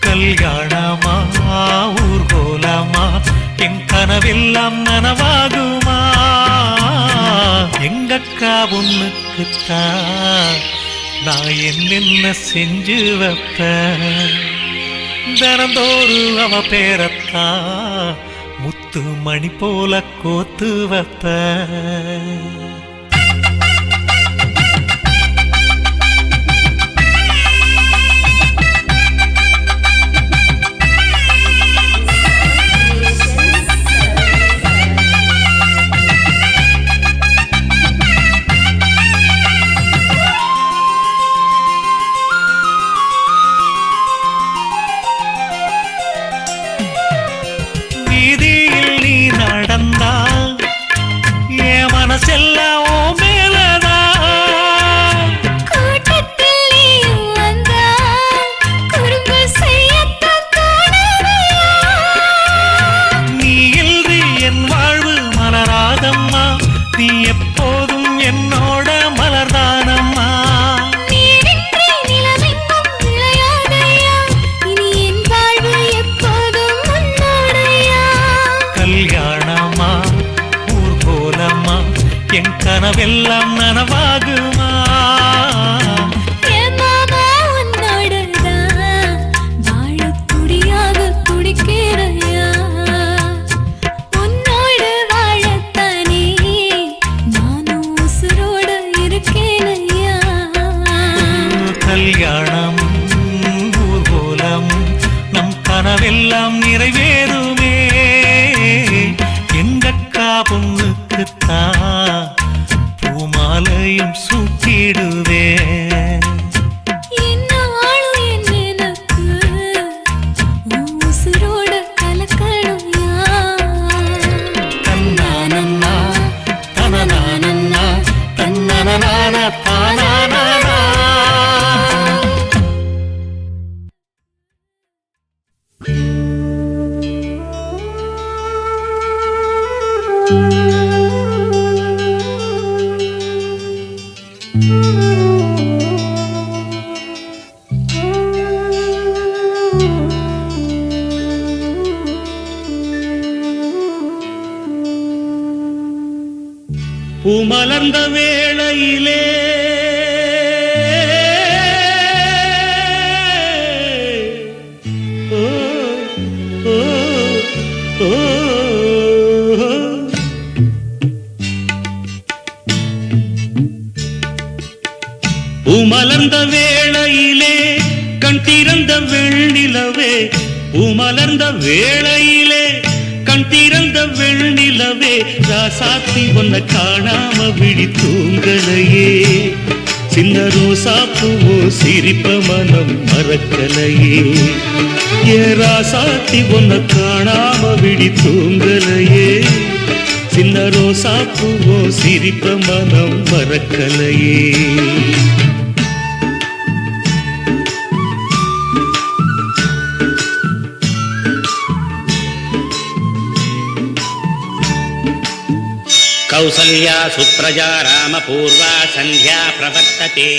கல்யாணமா ஊர் போலாமா என் கனவெல்லாம் நனவாகுமா. எங்கக்கா பொண்ணுக்குத்தான் நான் என்னென்ன செஞ்சு வைப்பேன். தினந்தோறும் அவ பேரத்தான் முத்து மணி போல கோத்து வைப்பேன். வீதியில் நீ நடந்தா என் மனசெல்லாம் ஓ மேலதான். கூட்டத்தில் நீயும் வந்தா குறும்பு செய்யத்தான் தோணுதையா. நீ இல்றி என் வாழ்வு மலராதம்மா, நீ எப்போதும் என்னோட மலர்தானம்மா. நீரின்றி நிலவெங்கும் விளையாடையா, இனி என் வாழ்வு எப்போதும் உன்னோடையா. கல்யாணமா ஊர் போலம்மா என் கனவெல்லாம் நனவாகுமா. என் மாமா உன்னோடுதான் வாழத் துடி எல்லாம் நிறைவேறுமே எங்கக்கா பொண்ணுக்குத்தான் பூமாலையும் சூட்டிடுவேன் என்னாலும் எனக்கு உசுரோட கலக்கணும் தன்னானன்னா தனனானன்னா தன்னனனான தானானா பூமலர்ந்த வேளையிலே ஓ ஓ ஓ பூமலர்ந்த வேளையிலே கண் திறந்த வெண்ணிலவே பூமலர்ந்த வேளையிலே கண் திறந்த வெண்ணிலவே ராசாத்தி ஒன்ன காணாம விழி தூங்கலையே சின்ன ரோசா பூவோ சிரிப்ப மனம் மறக்கலையே ஏ ராசாத்தி ஒன்ன காணாம விழி தூங்கலையே சின்ன ரோசா பூவோ சிரிப்ப மனம் மறக்கலையே कौसल्या सुप्रजा रामपूर्वा सन्ध्या प्रवर्तते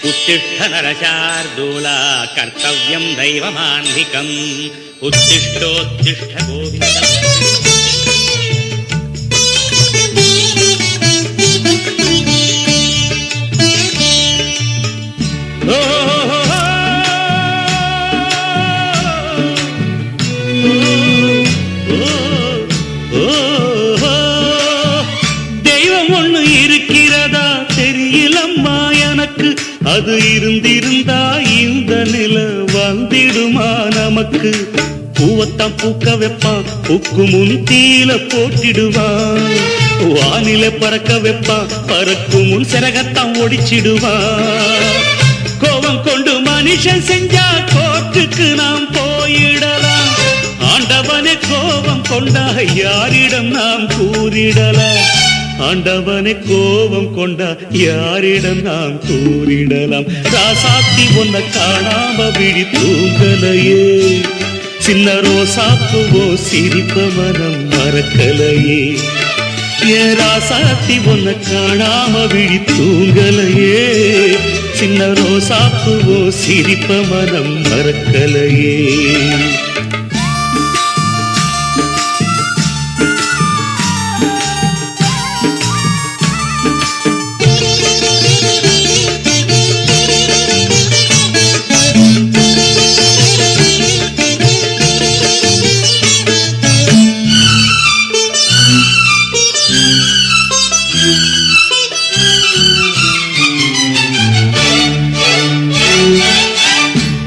उत्तिष्ठ नरशार्दूला कर्तव्यं दैवमान्धिकम् उत्तिष्ठोत्तिष्ठ गोविन्द அது இருந்திருந்தா இந்த நில வந்திடுமா நமக்கு பூவத்தான் பூக்க வைப்பான் பூக்கு முன் தீல போட்டிடுவான் வானில பறக்க வைப்பான் பறக்கும் முன் சிறகத்தான் ஒடிச்சிடுவான் கோபம் கொண்டு மனுஷன் செஞ்சா கோர்ட்டுக்கு நாம் போயிடலாம் ஆண்டவனே கோபம் கொண்டா யாரிடம் நாம் கூறிடலாம் ஆண்டவனை கோபம் கொண்டா யாரிடம் நாம் கூறிடலாம் ராசாத்தி ஒன்ன காணாம விழி தூங்கலையே சின்ன ரோசாப்புவோ சிரிப்ப மனம் மறக்கலையே ஏ ராசாத்தி ஒன்ன காணாம விழி தூங்கலையே சின்ன ரோசாப்புவோ சிரிப்ப மனம் மறக்கலையே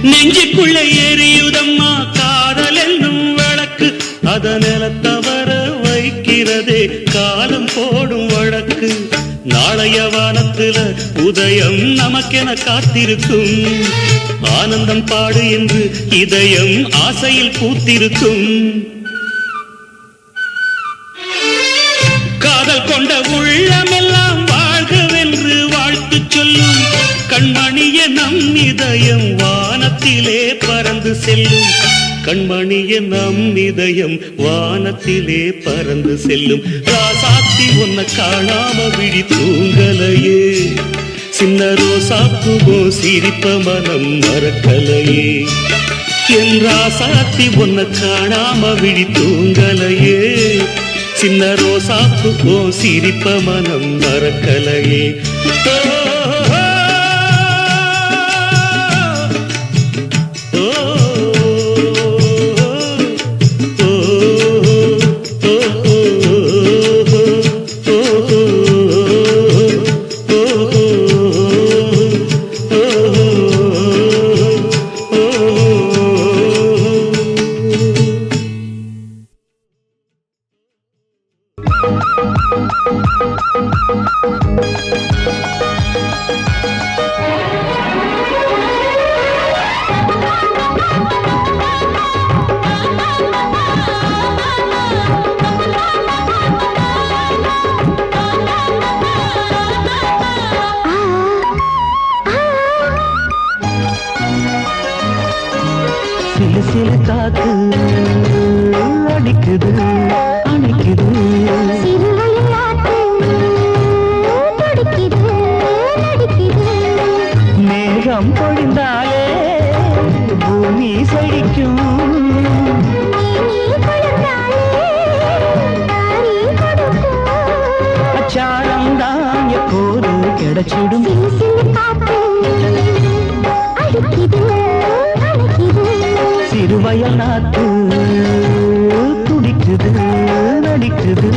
நெஞ்சுக்குள்ள எரியுதம்மா காதல் என்னும் விளக்கு அத நிலத்தவர வைக்கிறதே காலம் போடும் வழக்கு நாளைய வானத்துல உதயம் நமக்கென காத்திருக்கும் ஆனந்தம் பாடு என்று இதயம் ஆசையில் பூத்திருக்கும் காதல் கொண்ட உள்ளமெல்லாம் வாழ்கவென்று வாழ்த்து சொல்லும் கண்மணிய நம் இதயம் வானத்திலே பறந்து செல்லும் கண்மணிய நம் இதயம் வானத்திலே பறந்து செல்லும் ராசாத்தி ஒன்ன காணாம விழி தூங்கலையே சின்ன ரோசாப்புவோ சிரிப்ப மனம் மறக்கலையே என் ராசாத்தி ஒன்ன காணாம விழி தூங்கலையே சின்ன ரோசாப்புவோ சிரிப்ப மனம் மறக்கலையே சிலு சிலு காத்து அடிக்குது அணைக்குது மேகம் பொழிந்தாலே பூமி செழிக்கும் அச்சாரம் தான் எப்போது கிடைச்சிடும் சிறுவயல் நாத்து துடிக்குது நடிக்குது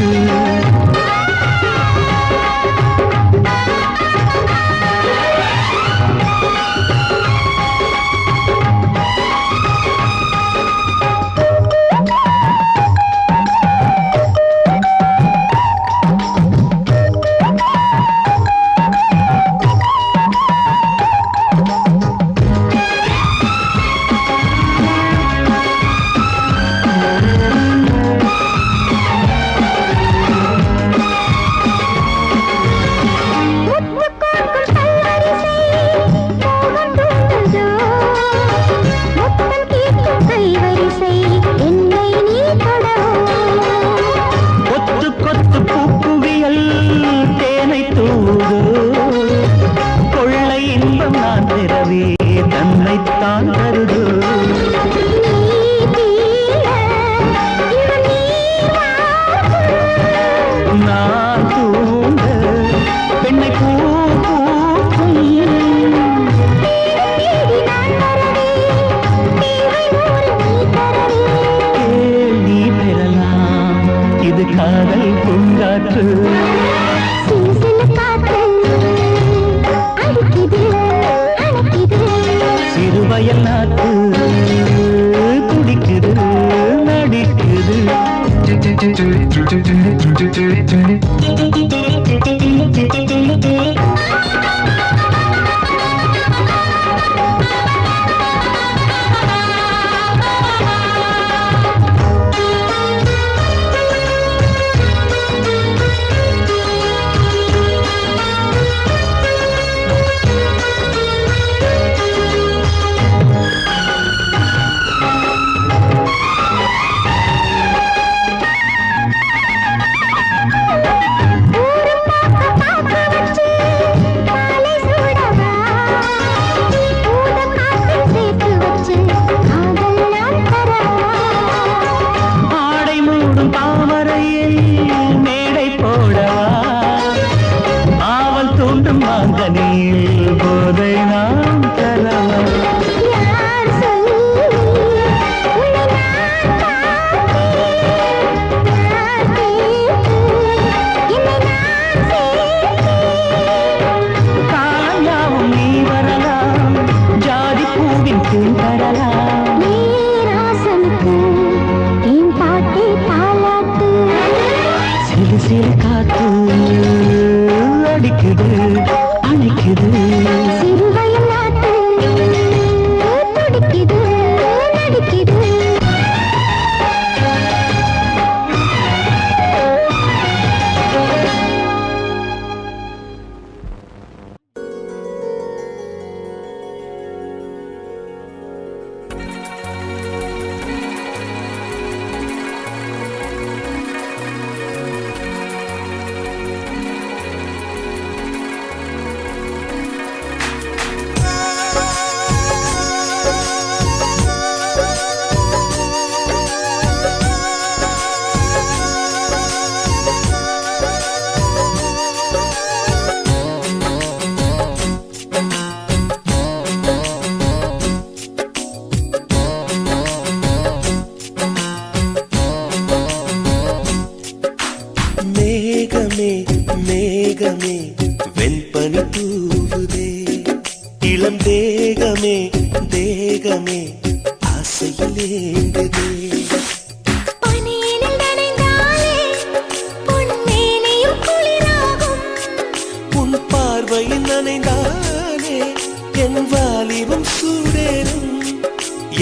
தன்னைத்தான் தருது நான் தூங்க பெண்ணை பூ பூக்கும் நீ பெறலாம் இது காதல் பூங்காற்று சிறுவயல் நாத்து துடிக்குது நடிக்குது போதை நாம் தரலாம் காயாவும் நீ வரலாம் ஜாதி பூவின் தேன் தரலாம் சிறு சிறு காத்து அடிக்குது அணைக்குது சிறுவயல் நாட்டு துடிக்குது நடிக்குது மேகமே வெண்பனி தூவுதே இளம் தேகமே தேகமே ஆசையில் ஏங்குதே உன் பார்வையில் நனைந்தாலே என் வாலிபம் சூடேறும்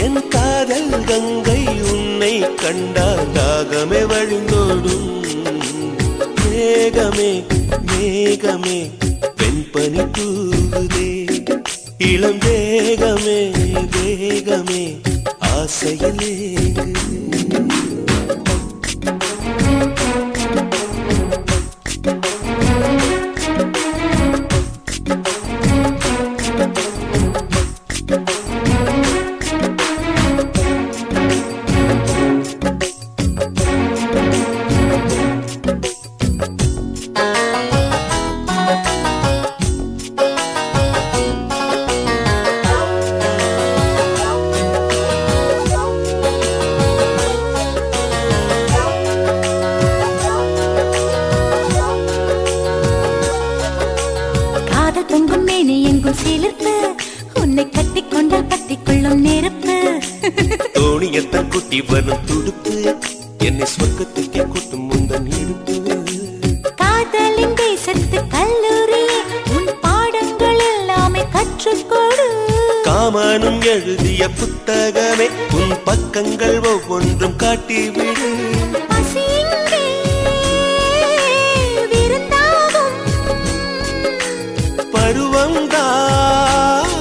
என் காதல் கங்கை உன்னை கண்டால் தாகமே வழிந்தோடும் மேகமே மேகமே வெண்பனி தூவுதே இளம் தேகமே தேகமே ஆசையிலே தோணியத்தான் குட்டி வரும் துடுப்பு என்னை சொர்க்கத்துக்கே கூட்டும் முந்தன் இடுப்பு காதலின் தேசத்து கல்லூரி உன் பாடங்கள் எல்லாமே கற்றுக்கொடு காமனும் எழுதிய புத்தகமே உன் பக்கங்கள் ஒவ்வொன்றும் காட்டிவிடு பருவம்தான்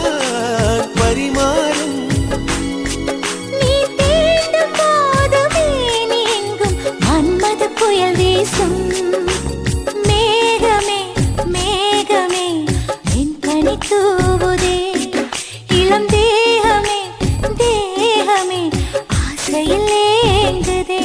பரிமாறும் நீ தீண்டும் போதுமே நீ எங்கும் மன்மத புயல் வீசும் மேகமே மேகமே என் கனி தூவுதே இளம் தேகமே தேகமே ஆசையில் ஏங்குதே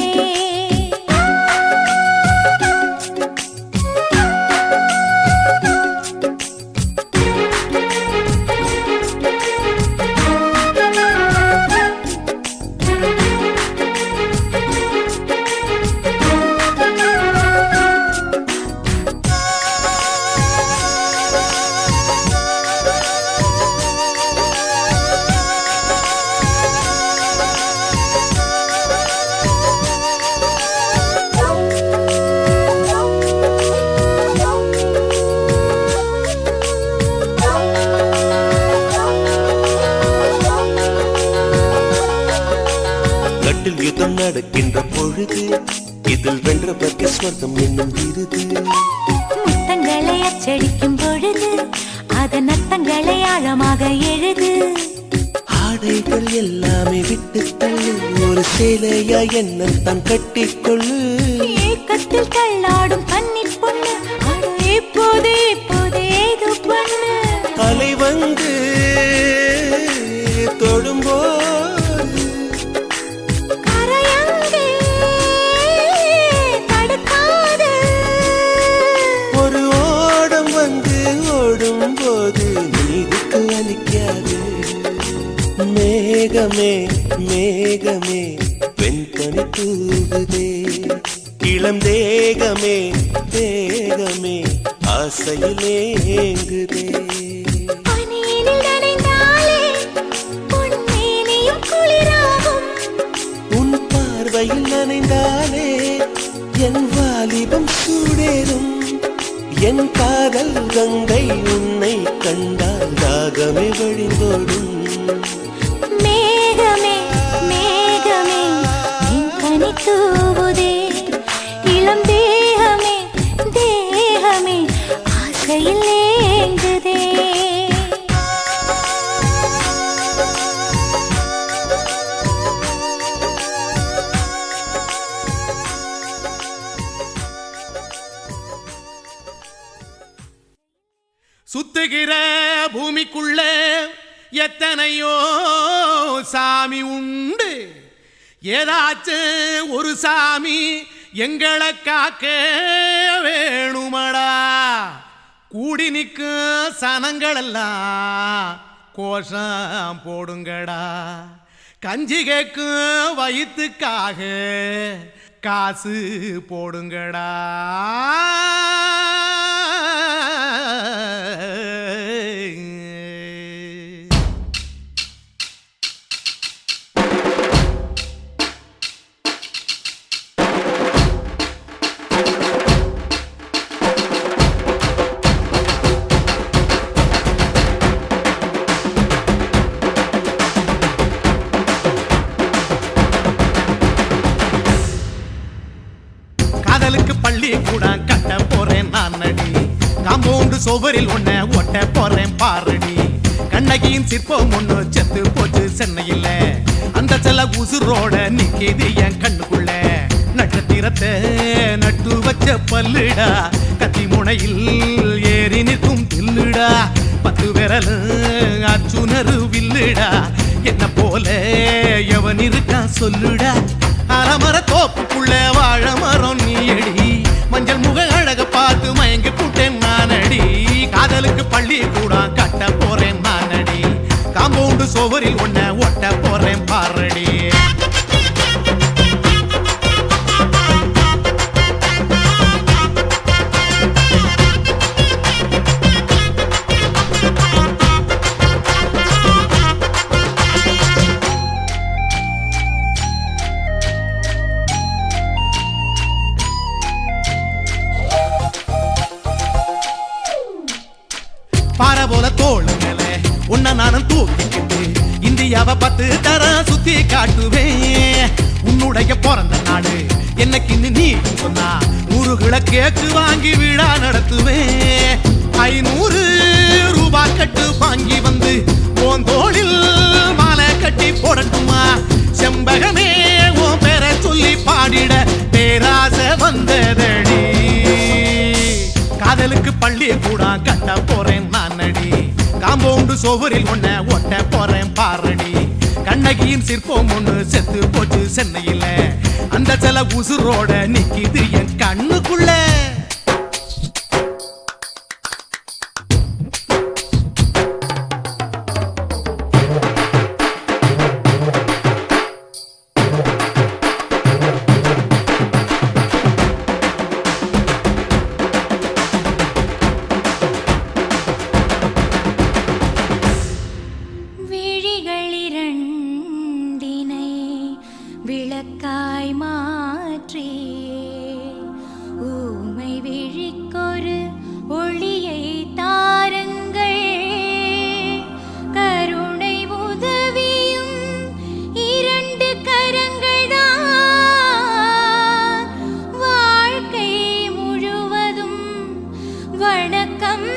யுத்தம் நடக்கின்ற பொழுது இதில் வென்றவர்க்கு ஸ்வர்க்கம் என்னும் விருது முத்தங்களை அச்சடிக்கும் பொழுது அதன் அர்த்தங்களை ஆழமாக எழுது ஆடைகள் எல்லாமே விட்டு தள்ளு ஒரு சேலையா என்ன தான் கட்டிக்கொள்ளு ஏக்கத்தில் தள்ளாடும் கன்னி பொண்ணு இப்போதே இப்போதே ஏதோ பண்ணு அலை வந்து தொடும்போது மேகமே மேகமே வெண்பனி தூவுதே இளம் தேகமே தேகமே ஆசையிலே ஏங்குதே உன் பார்வையில் நனைந்தாலே என் வாலிபம் சூடேறும் என் காதல் கங்கை உன்னை கண்டால் தாகமே வழிந்தோடும் மேகமே மேகமே என் கனி தூவுதே இளம் தேகமே தேகமே ஆசையில் ஏங்குதே சுத்துகிற பூமிக்குள்ள எத்தனையோ சாமி உண்டு ஏதாச்சும் ஒரு சாமி எங்களை காக்க வேணுமடா கூடி நிற்கும் சனங்களெல்லாம் கோஷம் போடுங்கடா கஞ்சி கேக்கும் வயிற்றுக்காக காசு போடுங்கடா காதலுக்கு பள்ளி கூட கட்ட போறேன் நான் நடி காம்பவுண்டு சுவரில் ஒன்ன ஒட்ட போறேன் பாரடி கண்ணகியின் சிற்பம் ஒண்ணு செத்து போச்சு சென்னையில் அந்த செல்ல சில உசுரோட நிக்கிது என் கண்ணுக்குள்ள நட்சத்திரத்தை நட்டு வச்ச பல்லுடா கத்தி முனையில் ஏறி நிற்கும் தில்லுடா 10 விரல் அச்சுணரு வில்லுடா என்ன போல எவன் இருக்கா சொல்லுடா அலமர தோப்புக்குள்ள வாழ மரம் நீயடி மஞ்சள் முக அழக பார்த்து மயங்கி புட்டேன் நானடி காதலுக்கு பள்ளி கூட கட்ட போறேன் நானடி காம்பவுண்டு சோவரில் ஒன்ன ஒட்ட போறேன் பாரடி பாறை போல தோளு மேல உன்ன நானும் தூக்கிக்கிட்டு இந்தியாவை 10 தரம் சுத்தி காட்டுவேன் உன்னுடைய பிறந்த நாடு என்னைக்கு நீ சொன்னா 100 கிலோ கேக்கு வாங்கி விழா நடத்துவேன் 500 ரூபாய் கட்டு வாங்கி வந்து உன் தோளில் மாலை கட்டி போடட்டுமா செம்பகமே உன் பேரை சொல்லி பாடிட பேராசை வந்ததடி காதலுக்கு பள்ளி கூட கட்ட போறேன் நானடி காம்பவுண்டு சோவரில் ஒன்ன ஒட்ட போறேன் பாரடி கண்ணகியின் சிற்பம் ஒண்ணு செத்து போச்சு சென்னையில அந்த சில உசுரோட நிக்கிது என் கண்ணுக்குள்ள விளக்காய் மாற்றி ஊமை விழிக்கொரு ஒளியை தாருங்கள் கருணை உதவியும் 2 கரங்கள் தான் வாழ்க்கை முழுவதும் வணக்கம்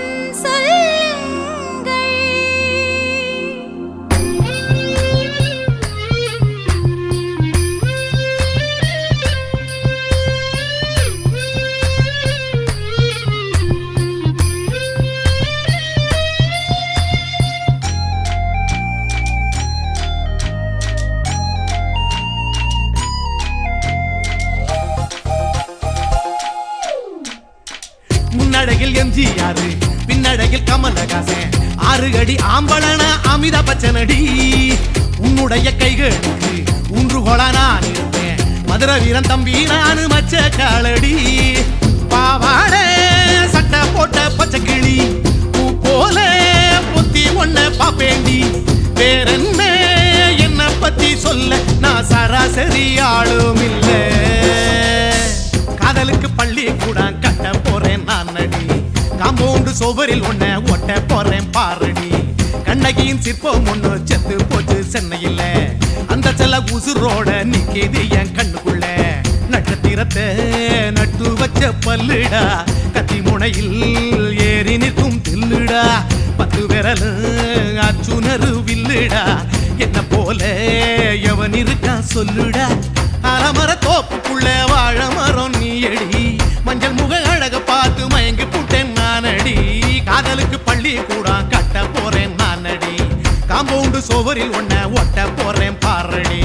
முன்னழகில் எம்ஜிஆர் பின்னழகில் கமலஹாசன் 6 அடி ஆம்பளன அமிதாப் பச்சனடி உன்னுடைய கைகளுக்கு ஊன்றுகோலா நான் இருப்பேன் மதுரை வீரன் தம்பி நானு மச்ச காலடி பாவாட சட்டை போட்ட பச்சை கிளி பூ போல பொத்தி ஒன்ன பாப்பேண்டி வேறென்ன என்ன பத்தி சொல்ல நான் சராசரி ஆளும் இல்ல காதலுக்கு பள்ளி கூட கட்ட போறேன் நானடி காம்பவுண்டு சோவரில் ஒன்ன ஒட்ட போறேன் பாரடி கண்ணகியின் சிற்பம் ஒண்ணு செத்து போச்சு சென்னையில அந்த சில உசுரோட நிக்கிது என் கண்ணுக்குள்ள நட்சத்திரத்தை நட்டு வச்ச பல்லுடா கத்தி முனையில் ஏறி நிற்கும் தில்லுடா 10 விரல் அச்சுணரு வில்லுடா என்ன போல எவன் இருக்கா சொல்லுடா அலமர தோப்புக்குள்ள வாழ மரம் நீயடி மஞ்சள் முக அழக பார்த்து மயங்கி புட்டேன் நானடி காதலுக்கு பள்ளி கூட கட்ட போறேன் நானடி காம்பவுண்டு சோவரில் ஒன்ன ஒட்ட போறேன் பாரடி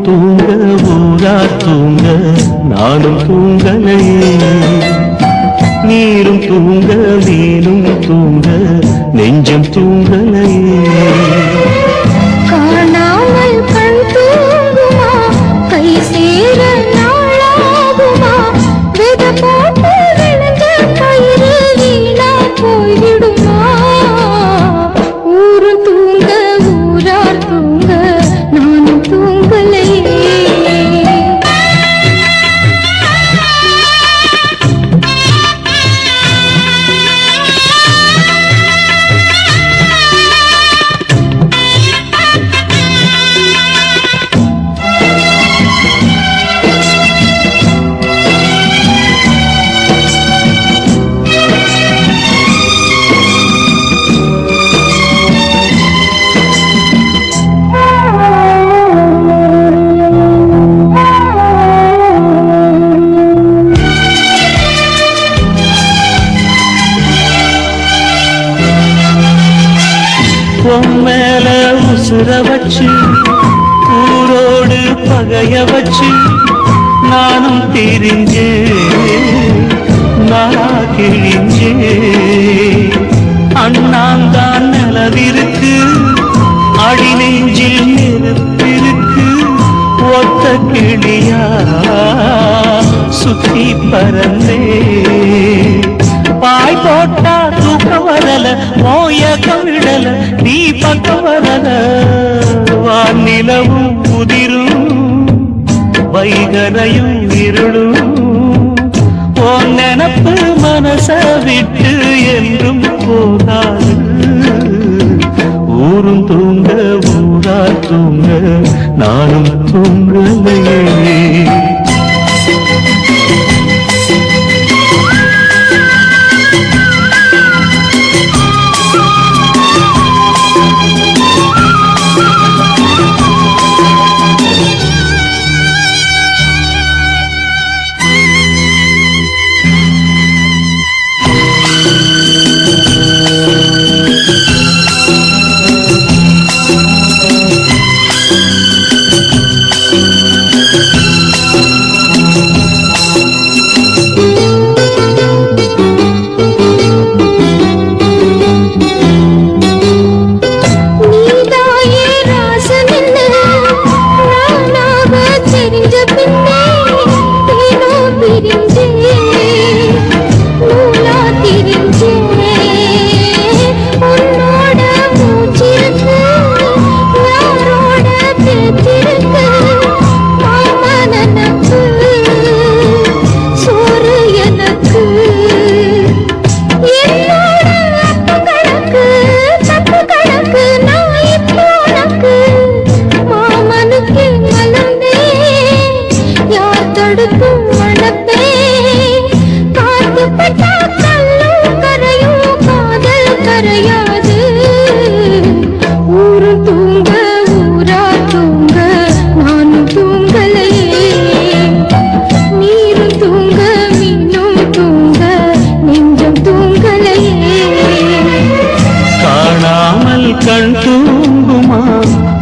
தூங்க ஊரா தூங்க நானும் தூங்கலையே நீரும் தூங்க நீனும் தூங்க நெஞ்சம் தூங்கலையே காணாமல் கண் தூங்குமா கை சேர நாளாகுமா வித போட்டு விழுந்த கயிறு வீணா போய்விடுமா ஊரு தூங்க ஊரார் தூங்க வச்சு ஊரோடு பகைய வச்சு நானும் தெரிஞ்சே நாளா கிழிஞ்சே அண்ணாந்தான் நிலவிருக்கு அடி நெஞ்சில் நெருப்பிருக்கு ஒத்த கிளியா சுத்தி பறந்தே பாய் போட்டா தூக்கம் வரல மோயக்கம் விடல நீ பக்கம் வரல வானிலவும் உதிரும் வைகரையும் இருளும் உன் நினப்பு மனச விட்டு என்றும் போகாது ஊரும் தூங்க ஊரா தூங்க நானும் தூங்கலையே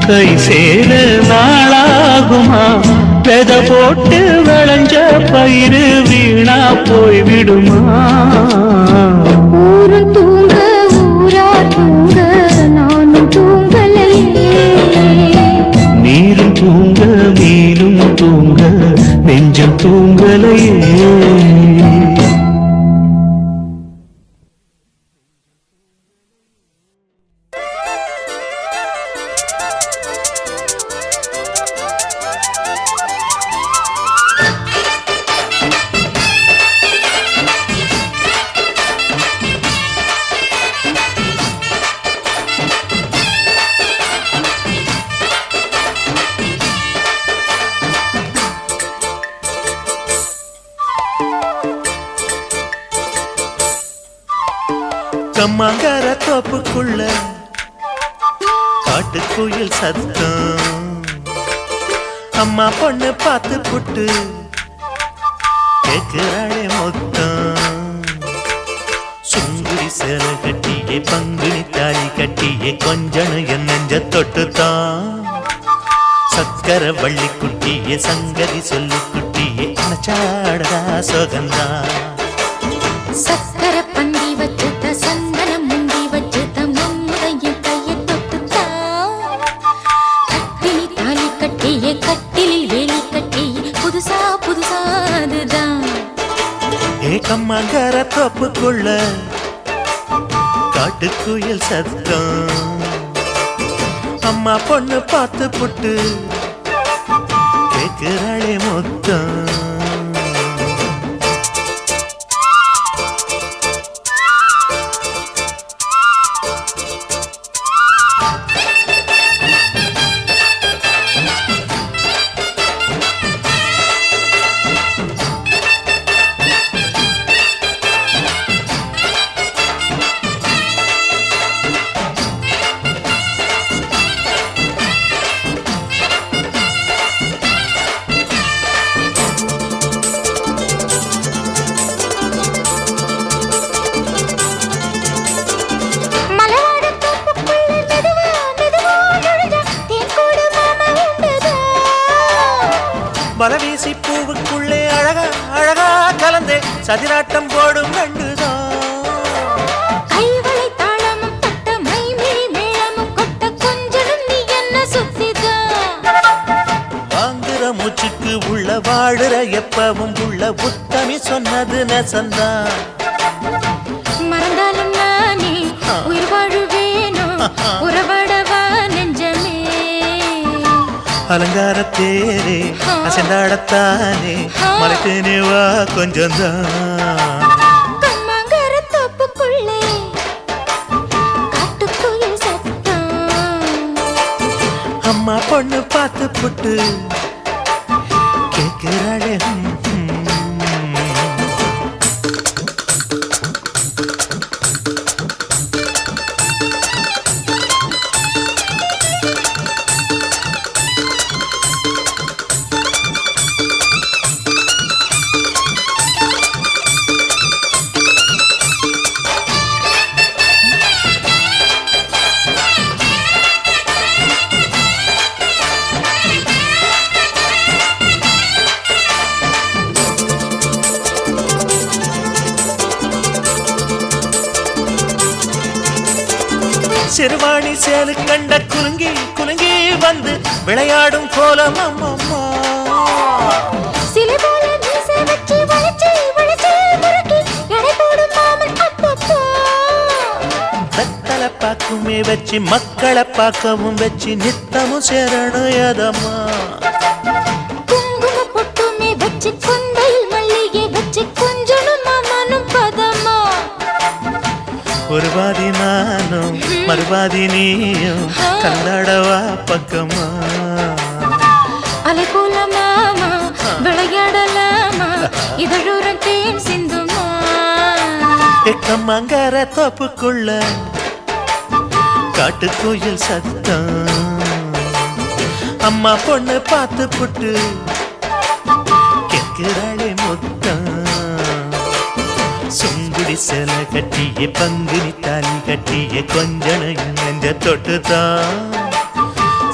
கை சேர நாளாகுமா வெத போட்டு விளைஞ்ச பயிறு வீணா போய்விடுமா ஊரும் தூங்க ஊரா தூங்க நானும் தூங்கலையே நீரும் தூங்க நீரும் தூங்க நெஞ்சம் தூங்கலையே கம்மாங்கர தோப்புக்குள்ள காட்டுக்குயில் சத்தம் அம்மா பொண்ணு பார்த்து புட்டு கேக்குறாளே மொத்தம் சுங்குடி சேல கட்டியே பங்குனி தாலி கட்டியே கொஞ்சம் என் நெஞ்ச தொட்டுத்தான் சக்கர வள்ளி குட்டியே சங்கதி சொல்லி குட்டியே அனச்சாடதா சுகந்தான் சக்கர பந்தி வச்சுட்ட சந்தனம் முந்தி வச்சுட்ட மம்முதையும் கையை தொட்டுத்தா கட்டினி தாலி கட்டியே கட்டிலில் வேலி கட்டி புதுசா புதுசா அதுதான் ஏகம்மாங்கர தோப்புக்குள்ள காட்டுக்குயில் சத்தம் அம்மா பொண்ணு பார்த்து புட்டு கேக்குறாளே மொத்தம் வலவீசி பூவுக்குள்ளே அழகா அழகா கலந்தே சதிராட்டம் போடும் ரெண்டுதான். கைவளை தாளமும் தட்ட மைமிழி மேளமும் கொட்ட கொஞ்சனும் நீ என்ன சுத்திதான். வாங்குற மூச்சுக்கு உள்ள வாழுற எப்பவும் உள்ள உத்தமி சொன்னது நெசந்தான். மறந்தாலும் நானே உயிர் வாழுவேனோ உறவாடவா நெஞ்சமே. அலங்கார தேரே அசைந்தாடத்தானே மலைத்தேனே வா கொஞ்சம்தான். கம்மாங்கர தோப்புக்குள்ளே காட்டுக்குயில் சத்தம். அம்மா பொண்ணு பார்த்து புட்டு கேட்கிறாளே. சிறுவாணி சேலு கண்ட குலுங்கி குலுங்கி வந்து விளையாடும் கோலம் அம்மம்மா. சிலை போல மீசை வச்சு வளைச்சு வளைச்சு முறுக்கி எடை போடும் மாமன் அப்பப்பா. வெத்தலை பாக்குமே வச்சு மக்களை பார்க்கவும் வச்சு நித்தமும் சேரணும் எதம்மா. குங்கும பொட்டுமே வச்சு கொண்டையில் மல்லிகை வச்சு கொஞ்சனும் மாமனும் பதமா. ஒரு பாதி நானும் மறுபாதி நீயும் கல்லாடவா பக்கமா. அலை போல மாமா விளையாடலாமா இதழூரம் தேன் சிந்துமா. எக்கம்மங்கர தோப்புக்குள்ள காட்டுக்குயில் சத்தம். அம்மா பொண்ணு பார்த்து புட்டு கேட்கிறாளே முத்தம். சுங்குடி சேலை கட்டிய பங்குனி தாலி கட்டிய கொஞ்சனையும் நெஞ்ச தொட்டுதான்.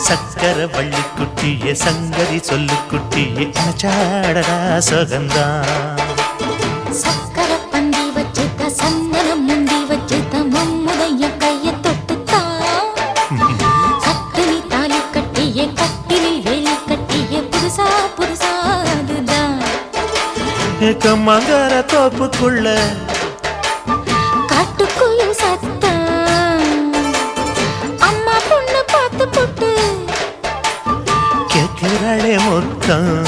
சக்கர வள்ளி குட்டிய சங்கதி சொல்லு குட்டிய அச்சாடடா சுகந்தான். சக்கர பந்தி வச்சுத்த சந்தனம் முந்தி வச்சுத்த மம்முதைய கைய தொட்டுத்தான். கட்டினி தாலி கட்டிய கட்டிலில் வேலி கட்டிய புதுசா புதுசா அதுதான். எக்கம்மங்கர தோப்புக்குள்ள காட்டுக்குயில் சத்தம். அம்மா பொண்ணு பார்த்து போட்டு கேட்கிறாளே முத்தம்.